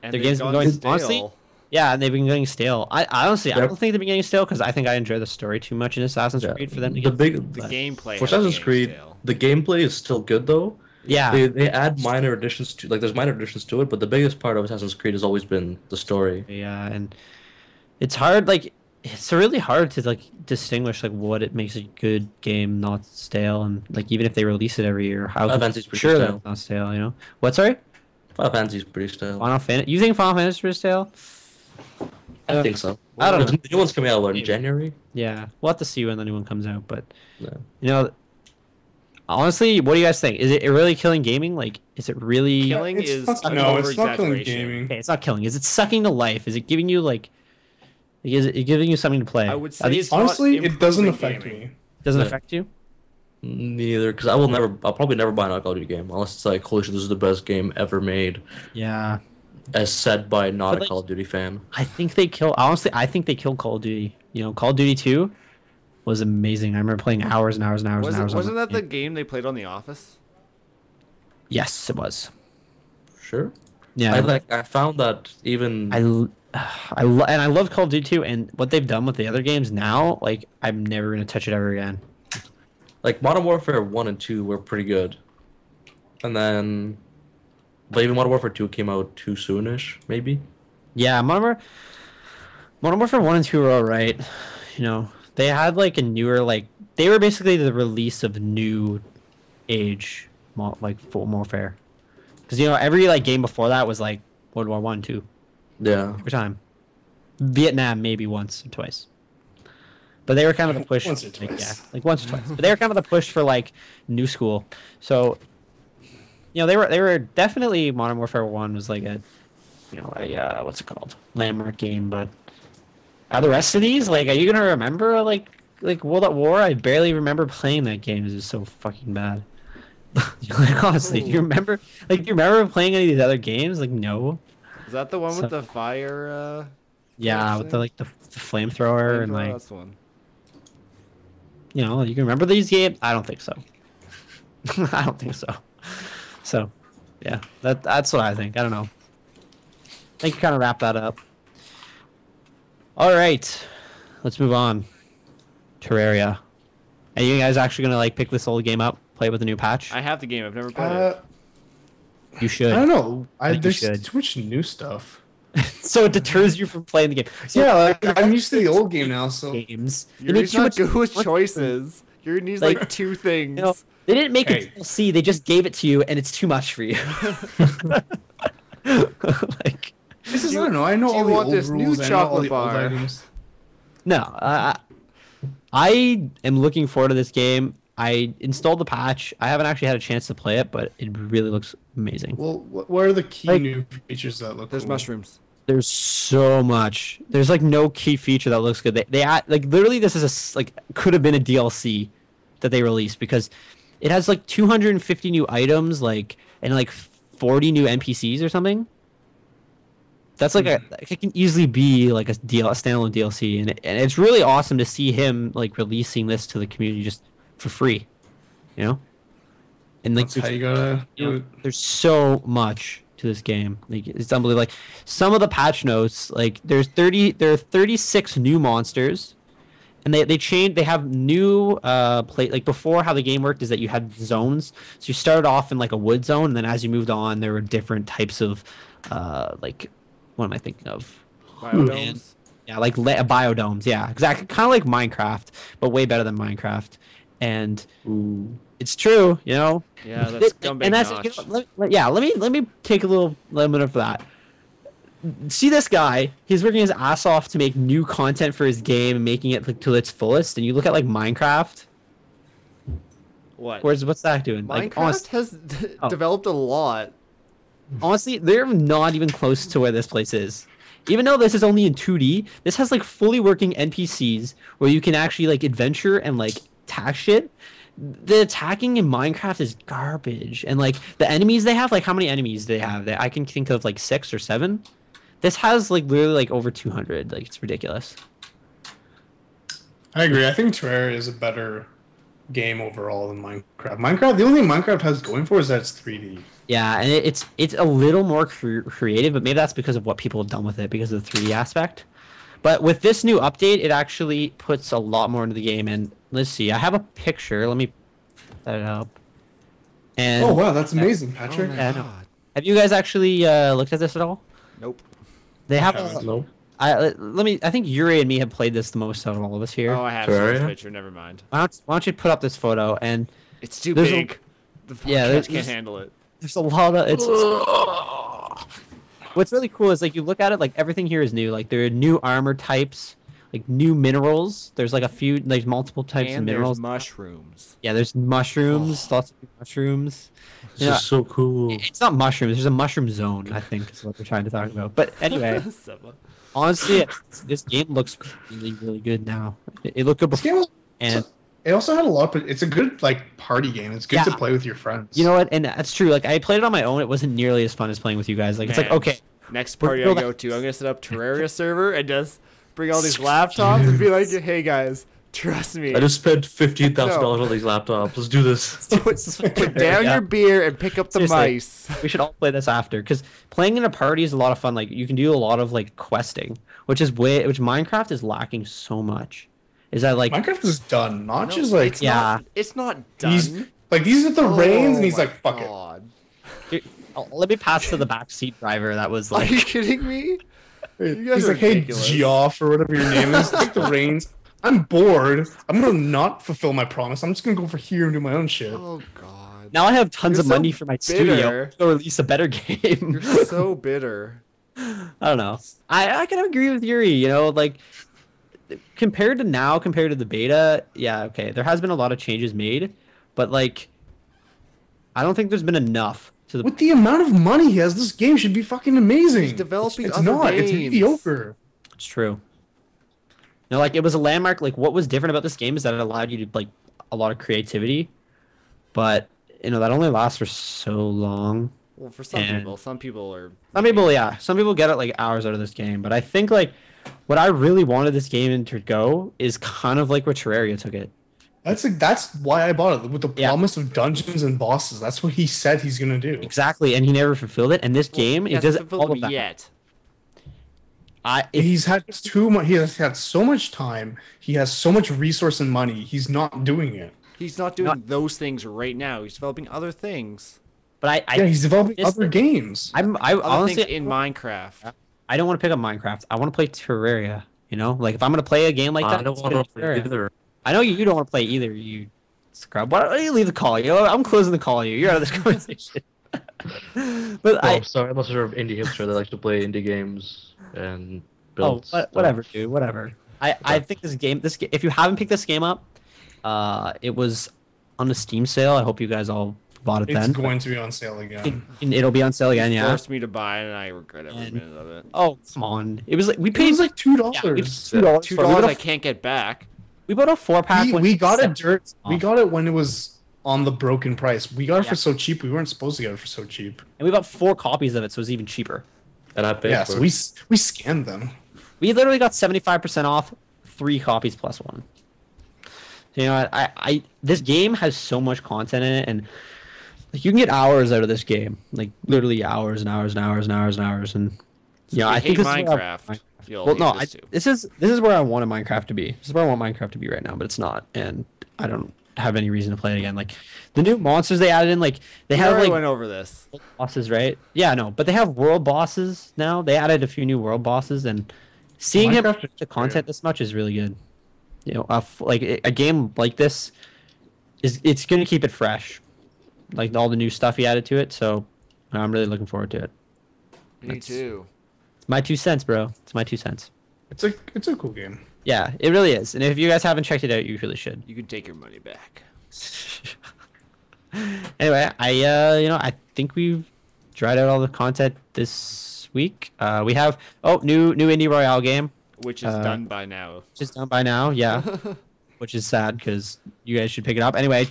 And Their they've games been gone going stale. honestly. Yeah, and they've been getting stale. I honestly, I Yep. don't think they've been getting stale because I think I enjoy the story too much in Assassin's Yeah. Creed for them to The get. big The gameplay. for has been Assassin's getting Creed, stale. the gameplay is still good though. Yeah, They add minor additions to like there's minor additions to it, but the biggest part of Assassin's Creed has always been the story. yeah, and it's hard. Like, it's really hard to like distinguish like what it makes a good game not stale, and like even if they release it every year, how Final Fantasy's pretty sure that stale. it's not stale? You know what? Sorry, Final Fantasy's pretty stale. Final Fantasy. You think Final Fantasy is stale? I think so. I don't know. The new one's coming out in January. Yeah, we'll have to see when the new one comes out. But Yeah. you know, honestly, what do you guys think? Is it really killing gaming? Like, is it really? Killing It's is not- an no, it's not killing over-exaggeration. gaming. Okay, it's not killing. Is it sucking to life? Is it giving you like? Is it giving you something to play? I would Are say these- it's not Honestly, it doesn't improving affect gaming. me. doesn't Yeah. affect you. Neither, because I'll probably never buy an Call of Duty game unless it's like, holy shit, this is the best game ever made, Yeah, as said by not But a like- Call of Duty fan. I think they kill. Honestly, I think they killed Call of Duty. You know, Call of Duty 2 was amazing. I remember playing hours and hours and hours and hours. on Wasn't that the game. game they played on The Office? Yes, it was. Sure. Yeah, I found that even and I love Call of Duty 2, and what they've done with the other games now, like I'm never gonna touch it ever again. like Modern Warfare 1 and 2 were pretty good, and then, but even Modern Warfare 2 came out too soonish, maybe. Yeah, Modern Warfare 1 and 2 were alright. You know, they had like a newer like they were basically the release of new age like full warfare. Because you know every like game before that was like World War 1, 2 Yeah. every time. Vietnam maybe once or twice. But they were kind of the push. Once or like, twice. yeah, like once or twice. But they were kind of the push for like new school. So, you know, they were definitely Modern Warfare 1 was like a, you know, a what's it called, landmark game. But are the rest of these like, are you gonna remember like World at War? I barely remember playing that game. It's just so fucking bad. Like honestly, do you remember playing any of these other games? Like no. Is that the one So- with the fire? Yeah, with the like the flamethrower and like. That's the one. You know, you can remember these games? I don't think so. I don't think so. So, yeah, that's what I think. I don't know. I think kind of wrap that up. All right, let's move on. Terraria. Are you guys actually gonna like pick this old game up, play it with the new patch? I have the game. I've never played Uh, You should. I don't know. think you There's should. too much new stuff. So it deters you from playing the game. So Yeah, like I'm used to the old game now, so games. it. They make Yuri's too not much- good with choices. Yuri needs Like, like two things. You know, they didn't make Hey. a DLC. They just gave it to you, and it's too much for you. Like. this is Do I don't know. I know do all you the want old this new rules. I know all chocolate the old bar? items. No, I am looking forward to this game. I installed the patch. I haven't actually had a chance to play it, but it really looks amazing. Well, what are the key Like- new features that look? There's cool? mushrooms. There's so much. There's like no key feature that looks good. They add, like literally this is like could have been a DLC that they released because it has like 250 new items like and like 40 new NPCs or something. That's like it can easily be like a standalone DLC, and it's really awesome to see him like releasing this to the community just for free, you know. And like That's how you gotta. you know, there's so much to this game. Like it's unbelievable. Like some of the patch notes, like there are 36 new monsters, and they have new play. Like before, how the game worked is that you had zones. So you started off in like a wood zone, and then as you moved on, there were different types of like what am I thinking of? Biodomes. Yeah, like biodomes. Yeah, exactly. Kind of like Minecraft, but way better than Minecraft. And Ooh. it's true, you know. Yeah, that's scumbag and that's notch. you know, let me take a little limit of that. See this guy? He's working his ass off to make new content for his game and making it like to its fullest. And you look at like Minecraft. What? What's that doing? Minecraft Like honestly, has Oh. developed a lot. they're not even close to where this place is. Even though this is only in 2D, this has like fully working NPCs where you can actually like adventure and like tax shit. the attacking in Minecraft is garbage, and like the enemies they have, like how many enemies they have? I can think of like 6 or 7. This has like literally like over 200. Like it's ridiculous. I agree. I think Terraria is a better game overall than Minecraft. The only thing Minecraft has going for is that it's 3D. Yeah, and it's a little more creative, but maybe that's because of what people have done with it, because of the 3D aspect. But with this new update, it actually puts a lot more into the game. And let's see, I have a picture. Let me put that up. And Oh wow, that's amazing, Patrick. Oh my Yeah, I know. God. have you guys actually looked at this at all? Nope. They have. haven't. No. I think Yuri and me have played this the most out of all of us here. Oh, I have seen this Terraria? picture. Never mind. Why don't you put up this photo? And It's too There's a- big. The podcast Yeah, there's- can't handle it. there's a lot of what's really cool is like you look at it, like everything here is new. Like there are new armor types, like new minerals. There's like a few, like multiple types of And minerals. there's mushrooms. Yeah, there's mushrooms, lots of mushrooms. This Yeah. is so cool. It's not mushrooms. There's a mushroom zone, I think, is what we're trying to talk about. But anyway, Seba. honestly, this game looks really, really good now. It looked good This before, game was, and it also had a lot, but it's a good like party game. It's good to Yeah. play with your friends. you know what? And that's true. Like I played it on my own. It wasn't nearly as fun as playing with you guys. Like it's like Man. okay, Next We're party I building- go to, I'm gonna set up Terraria server and just bring all these laptops and be like, "Hey guys, trust me. I just spent $15,000 on these laptops. Let's do this. Put down Yeah. your beer and pick up the Seriously. mice." We should all play this after, because playing in a party is a lot of fun. Like you can do a lot of like questing, which Minecraft is lacking so much. Is that like Minecraft is done, not No, just like it's Yeah. not, it's not done. he's like these are the reins, and he's Oh like, "Fuck my it." God. let me pass to the backseat driver. That was Are like you kidding me? You guys He's are like, "Hey, ridiculous. Geoff, or whatever your name is, take the reins. I'm bored. I'm gonna not fulfill my promise. I'm just gonna go over here and do my own shit." Oh God. now I have tons You're of so money for my studio bitter. to release a better game. You're so bitter. I don't know. I can agree with Yuri. You know, like compared to the beta, yeah, okay, there has been a lot of changes made, but like I don't think there's been enough to the. With the amount of money he has, this game should be fucking amazing. He's developing it's other not. It's games. mediocre. It's true. No, like it was a landmark. Like what was different about this game is that it allowed you to like a lot of creativity, but you know that only lasts for so long. Well, for some And- people, some people are. Some people get it like hours out of this game, but I think like what I really wanted this game to go is kind of like where Terraria took it. That's why I bought it with the Yeah. promise of dungeons and bosses. That's what he said he's gonna do. Exactly, and he never fulfilled it. And this game, He it does hasn't all fulfilled of them that. yet. He's had too much. He has had so much time. He has so much resource and money. He's not doing it. He's not doing Not- those things right now. He's developing other things. But Yeah, he's developing this- other games. I Other honestly things in Minecraft. I don't want to pick up Minecraft. I want to play Terraria. You know, like if I'm gonna play a game like that, I don't it's want gonna to be play Terraria. either. I know you don't want to play either. You scrub. Why don't you leave the call? You know, I'm closing the call. You're out of this conversation. But Oh, I'm sorry. I'm not sort of indie hipster that likes to play indie games and build. stuff. whatever, dude. Whatever. I think if you haven't picked this game up, it was on the Steam sale. I hope you guys all bought it It's then. going to be on sale again. It'll be on sale again. He Yeah. forced me to buy it, and I regret every And- minute of it. Oh come on! It was like we It paid was like $2. yeah, we paid $2. $2 I can't get back. We bought a 4-pack. when We it got was it dirt. We off. got it when it was on the broken price. We got it Yeah. for so cheap. We weren't supposed to get it for so cheap. and we bought 4 copies of it, so it was even cheaper. And I paid Yeah, for so it. we scanned them. We literally got 75% off, 3 copies plus 1. You know, I this game has so much content in it, and like you can get hours out of this game, like literally hours and hours and hours and hours and hours, and yeah, I If you think hate this is where Minecraft. You'll well, hate no, this too. this is where I wanted Minecraft to be. This is where I want Minecraft to be right now, but it's not, and I don't have any reason to play it again. Like the new monsters they added in, like they We have already like went over this. bosses, right? Yeah, no, but they have world bosses now. They added a few new world bosses, and seeing him Minecraft is the content this much is really good. You know, a game like this it's gonna keep it fresh, like all the new stuff he added to it. So I'm really looking forward to it. Me That's- too. It's my 2 cents, bro. It's my 2 cents. It's a cool game. Yeah, it really is. And if you guys haven't checked it out, you really should. You can take your money back. Anyway, I think we've tried out all the content this week. We have new indie royale game, Which is done by now. which is done by now. Yeah, which is sad because you guys should pick it up. Anyway,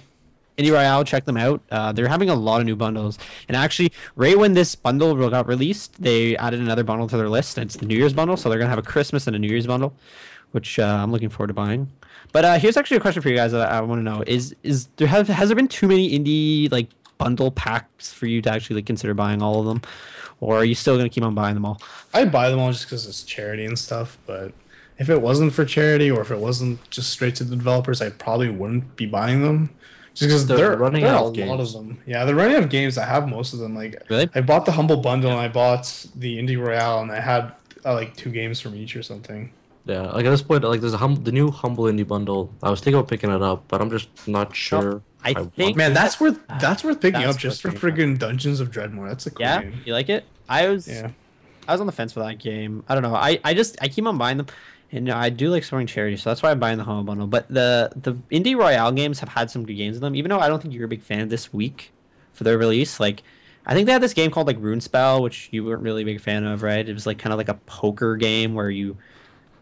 Indie Royale, check them out. They're having a lot of new bundles. And actually, right when this bundle got released, they added another bundle to their list. And it's the New Year's bundle. So they're going to have a Christmas and a New Year's bundle, which I'm looking forward to buying. But here's actually a question for you guys that I want to know. Has there been too many indie like bundle packs for you to actually like consider buying all of them? Or are you still going to keep on buying them all? I'd buy them all just because it's charity and stuff, but if it wasn't for charity or if it wasn't just straight to the developers, I probably wouldn't be buying them. Just because They're running there are out of a lot games. of them. Yeah, they're running out of games. I have most of them. Like, Really? I bought the Humble Bundle and I bought the Indie Royale, and I had like 2 games from each or something. Yeah, like at this point, like there's the new Humble Indie bundle. I was thinking about picking it up, but I'm just not sure. I think Man, that's worth picking That's up just worth for picking friggin' Dungeons of Dreadmore. That's a cool Yeah, game. you like it? Yeah. I was on the fence for that game. I don't know. I keep on buying them, and I do like supporting charity, so that's why I'm buying the Humble Bundle. But the Indie Royale games have had some good games in them, even though I don't think you're a big fan this week for their release. Like, I think they had this game called like Rune Spell, which you weren't really a big fan of, right? It was like kind of like a poker game where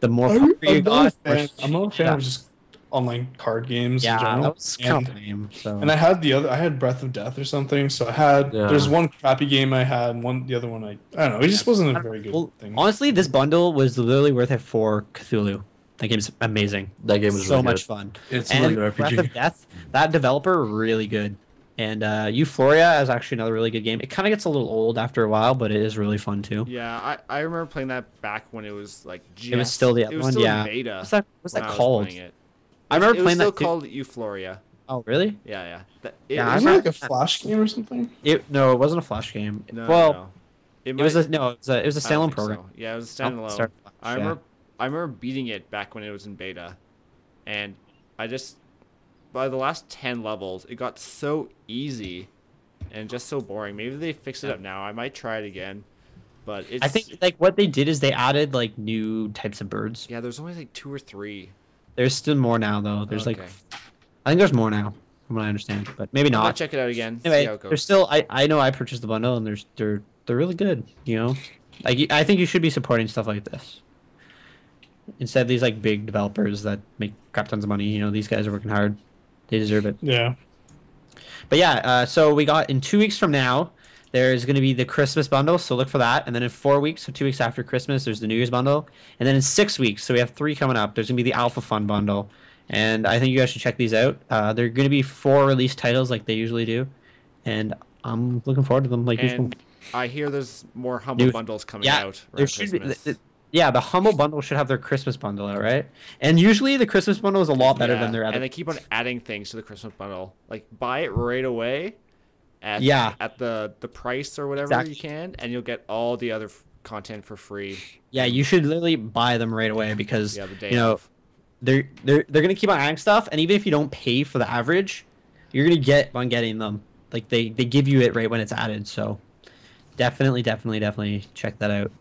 the more poker you got, I'm not a fan of just online card games in yeah, general. that was kind of lame. So And I had Breath of Death or something. So there's one crappy game I had, and the other one I don't know. It just wasn't a very good thing. honestly, this bundle was literally worth it for Cthulhu. That game's amazing. That game is so really much good. fun. It's a And really good Breath RPG. of Death, that developer really good. And Euphoria is actually another really good game. It kind of gets a little old after a while, but it is really fun too. Yeah, I remember playing that back when it was like It was still the other it was one, still yeah. in beta. What's when that I was called? playing it. I remember It was playing still that too. called Euphoria. Oh, really? Yeah. Yeah, I Wasn't it remember- like a Flash game or something? No, it wasn't a Flash game. No, well, no. it was a standalone I don't think program. so. Yeah, it was a Oh, standalone. sorry, I yeah. remember beating it back when it was in beta, and by the last 10 levels, it got so easy and just so boring. Maybe they fixed it up now. I might try it again, but it's. I think like what they did is they added like new types of birds. Yeah, there's only like 2 or 3. There's still more now though. There's like Okay. I think there's more now from what I understand, but maybe I'll not. check it out again. See Anyway, how it goes. there's still I know I purchased the bundle and they're really good. You know, like I think you should be supporting stuff like this instead of these like big developers that make crap tons of money. You know, these guys are working hard. They deserve it. Yeah. But yeah, so we got in 2 weeks from now, there's going to be the Christmas bundle, so look for that. And then in 4 weeks, so 2 weeks after Christmas, there's the New Year's bundle. And then in 6 weeks, so we have 3 coming up, there's going to be the Alpha Fun bundle. And I think you guys should check these out. They're going to be 4 release titles like they usually do. And I'm looking forward to them like usual. And I hear there's more humble New- bundles coming Yeah, out there around should Christmas. be. Yeah, the Humble bundle should have their Christmas bundle out, right? And usually the Christmas bundle is a lot better than their other. And they keep on adding things to the Christmas bundle. Like buy it right away at the price or whatever Exactly. you can, and you'll get all the other content for free. Yeah, you should literally buy them right away because Yeah, the day you know of. they're gonna keep on adding stuff, and even if you don't pay for the average, you're gonna get on getting them. Like they give you it right when it's added. So definitely check that out.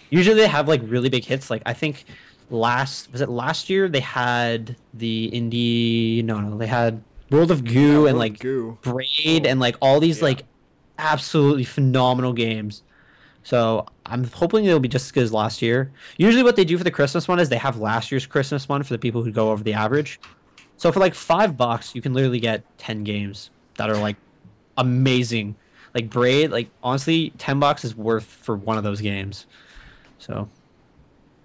Usually they have like really big hits. Like I think last year they had the indie they had World of Goo World and of like Goo. Braid and like all these Yeah. like absolutely phenomenal games. So I'm hoping it'll be just as good as last year. Usually what they do for the Christmas one is they have last year's Christmas one for the people who go over the average. So for like $5, you can literally get 10 games that are like amazing. Like Braid, like honestly, $10 is worth for one of those games. So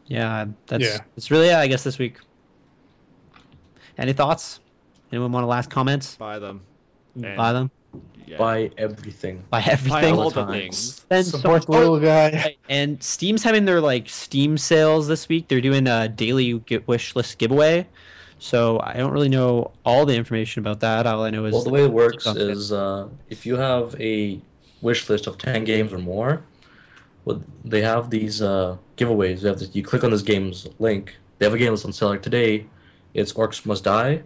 yeah, it's really I guess this week. Any thoughts? Anyone want to last comments? Buy them. And- Buy them. Yeah. Buy everything. Buy Buy everything. all the time. things. Spend Support so the little guy. And Steam's having their like Steam sales this week. They're doing a daily wish list giveaway. So I don't really know all the information about that. All I know is Well, the way it works Okay. is if you have a wish list of 10 games or more, well, they have these giveaways. You click on this game's link. They have a game that's on sale like today. It's Orcs Must Die.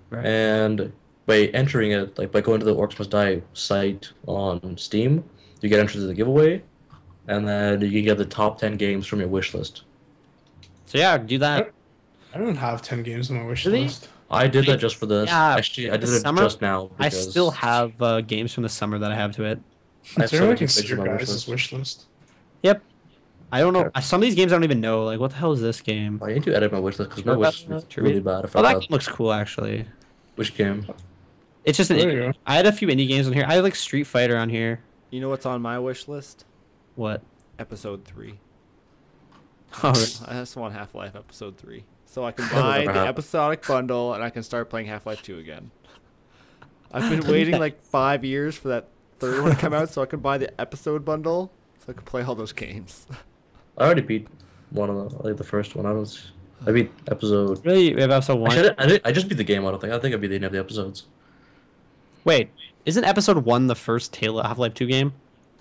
Right. And by entering it, like by going to the Orcs Must Die site on Steam, you get entered to the giveaway. And then you can get the top 10 games from your wish list. So yeah, do that. I don't have 10 games on my wish Really? list. I did that just for this. Yeah, Actually, I did this it summer, just now. I because still have games from the summer that I have to it. I have Is there like 17 pages consider on my wish guys' list. wish list? Yep. I don't know. Okay. Some of these games I don't even know. Like, what the hell is this game? I need to edit my wish list because my wish list is Trivia. really bad. I Oh, that forgot game looks cool actually. which game. It's just an There indie you game. go. I had a few indie games on here. I had like Street Fighter on here. You know what's on my wish list? What? Episode 3. Oh, I just want Half-Life Episode 3. So I can That was buy never the happened. episodic bundle and I can start playing Half-Life 2 again. I've been waiting like 5 years for that third one to come out so I can buy the episode bundle so I can play all those games. I already beat one of the first one. I beat episode. really? We have episode 1? Actually, I just beat the game. I think I beat the end of the episodes. Wait, isn't episode 1 the first Half-Life 2 game?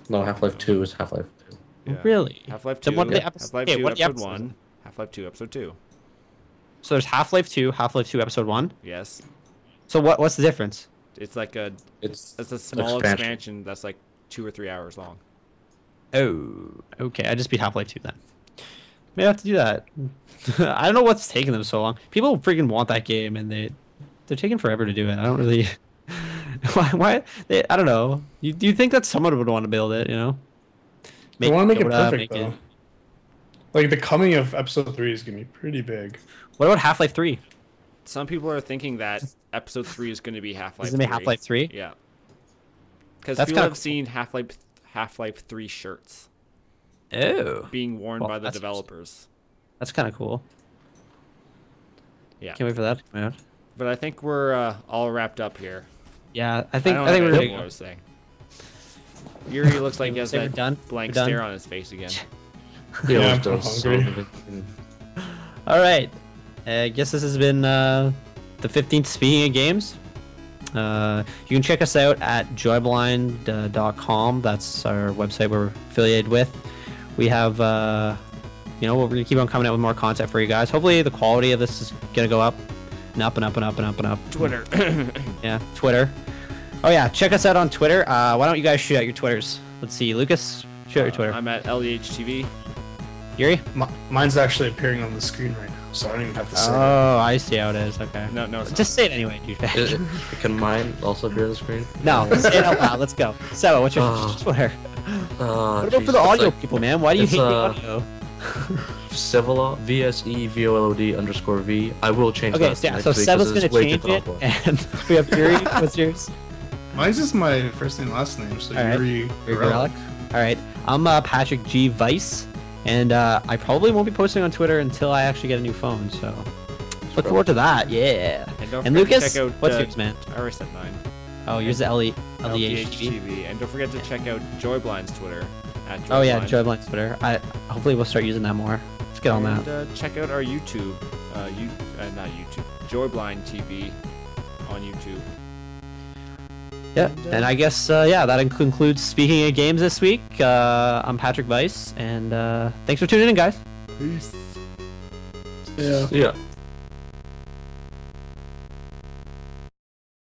No, Half-Life 2 is Half-Life 2. Yeah. Really? Half-Life Then 2, what are the Half-Life okay, 2 what are the Episode episodes? 1, Half-Life 2 Episode 2. So there's Half-Life 2, Half-Life 2 episode 1. Yes. So what's the difference? It's like a It's a small expansion. expansion that's like 2 or 3 hours long. Oh, okay. I just beat Half-Life 2 then. Maybe I have to do that. I don't know what's taking them so long. People freaking want that game, and they're taking forever to do it. I don't really. Why? I don't know. Do you think that someone would want to build it? You know. They want to make it Dota, perfect though. Like the coming of episode 3 is gonna be pretty big. What about Half-Life 3? Some people are thinking that Episode 3 is going to be Half-Life Is it 3. Half-Life 3? Yeah. Because That's people kinda have seen Half-Life 3 shirts Oh, being worn Well, by the that's- developers. that's kind of cool. Yeah. Can't wait for that to come out. But I think we're all wrapped up here. Yeah, I I think don't we're have ready. anything more to say. Yuri looks like he has Say we're that done? blank We're done? stare on his face again. Yeah, Yeah, it I'm does. hungry. All right. I guess this has been the 15th Speaking of Games. You can check us out at joyblind.com. That's our website we're affiliated with. We have, we're going to keep on coming out with more content for you guys. Hopefully the quality of this is going to go up and up and up and up and up and up. Twitter. Yeah, Twitter. Oh, yeah. Check us out on Twitter. Why don't you guys shoot out your Twitters? Let's see. Lucas, shoot out your Twitter. I'm at LEHTV. Yuri? Mine's actually appearing on the screen right now, so I don't even have to say it. Oh, I see how it is. Okay. No, it's Just say it anyway, dude. Can mine also appear on the screen? No, say it out loud. Let's go. Seba, what's your Twitter? What about for the audio people, man? Why do you it's, hate the audio? Sevolod, VSEVOLOD_V. I will change Okay, that. so, yeah, next so week 'cause Seba's it's gonna way too change it, complex. and we have Yuri. What's yours? Mine's just my first name, last name, so All right. Yuri Yuri Gorelick. Gorelick. All right, I'm Patrick G Vice, and I probably won't be posting on Twitter until I actually get a new phone. So look forward to that. Yeah. don't And forget to Lucas, check out, what's yours, man? I already said mine. Oh, yours is LEHTV. LDHTV. And don't forget to check out Joyblind's Twitter at Joyblind. Oh yeah, Joyblind Twitter. Hopefully we'll start using that more. Let's get on that. And check out our YouTube. Not YouTube. Joyblind TV on YouTube. Yeah, and I guess that concludes Speaking of Games this week. I'm Patrick Vice, and thanks for tuning in, guys. Peace. Yeah. Yeah.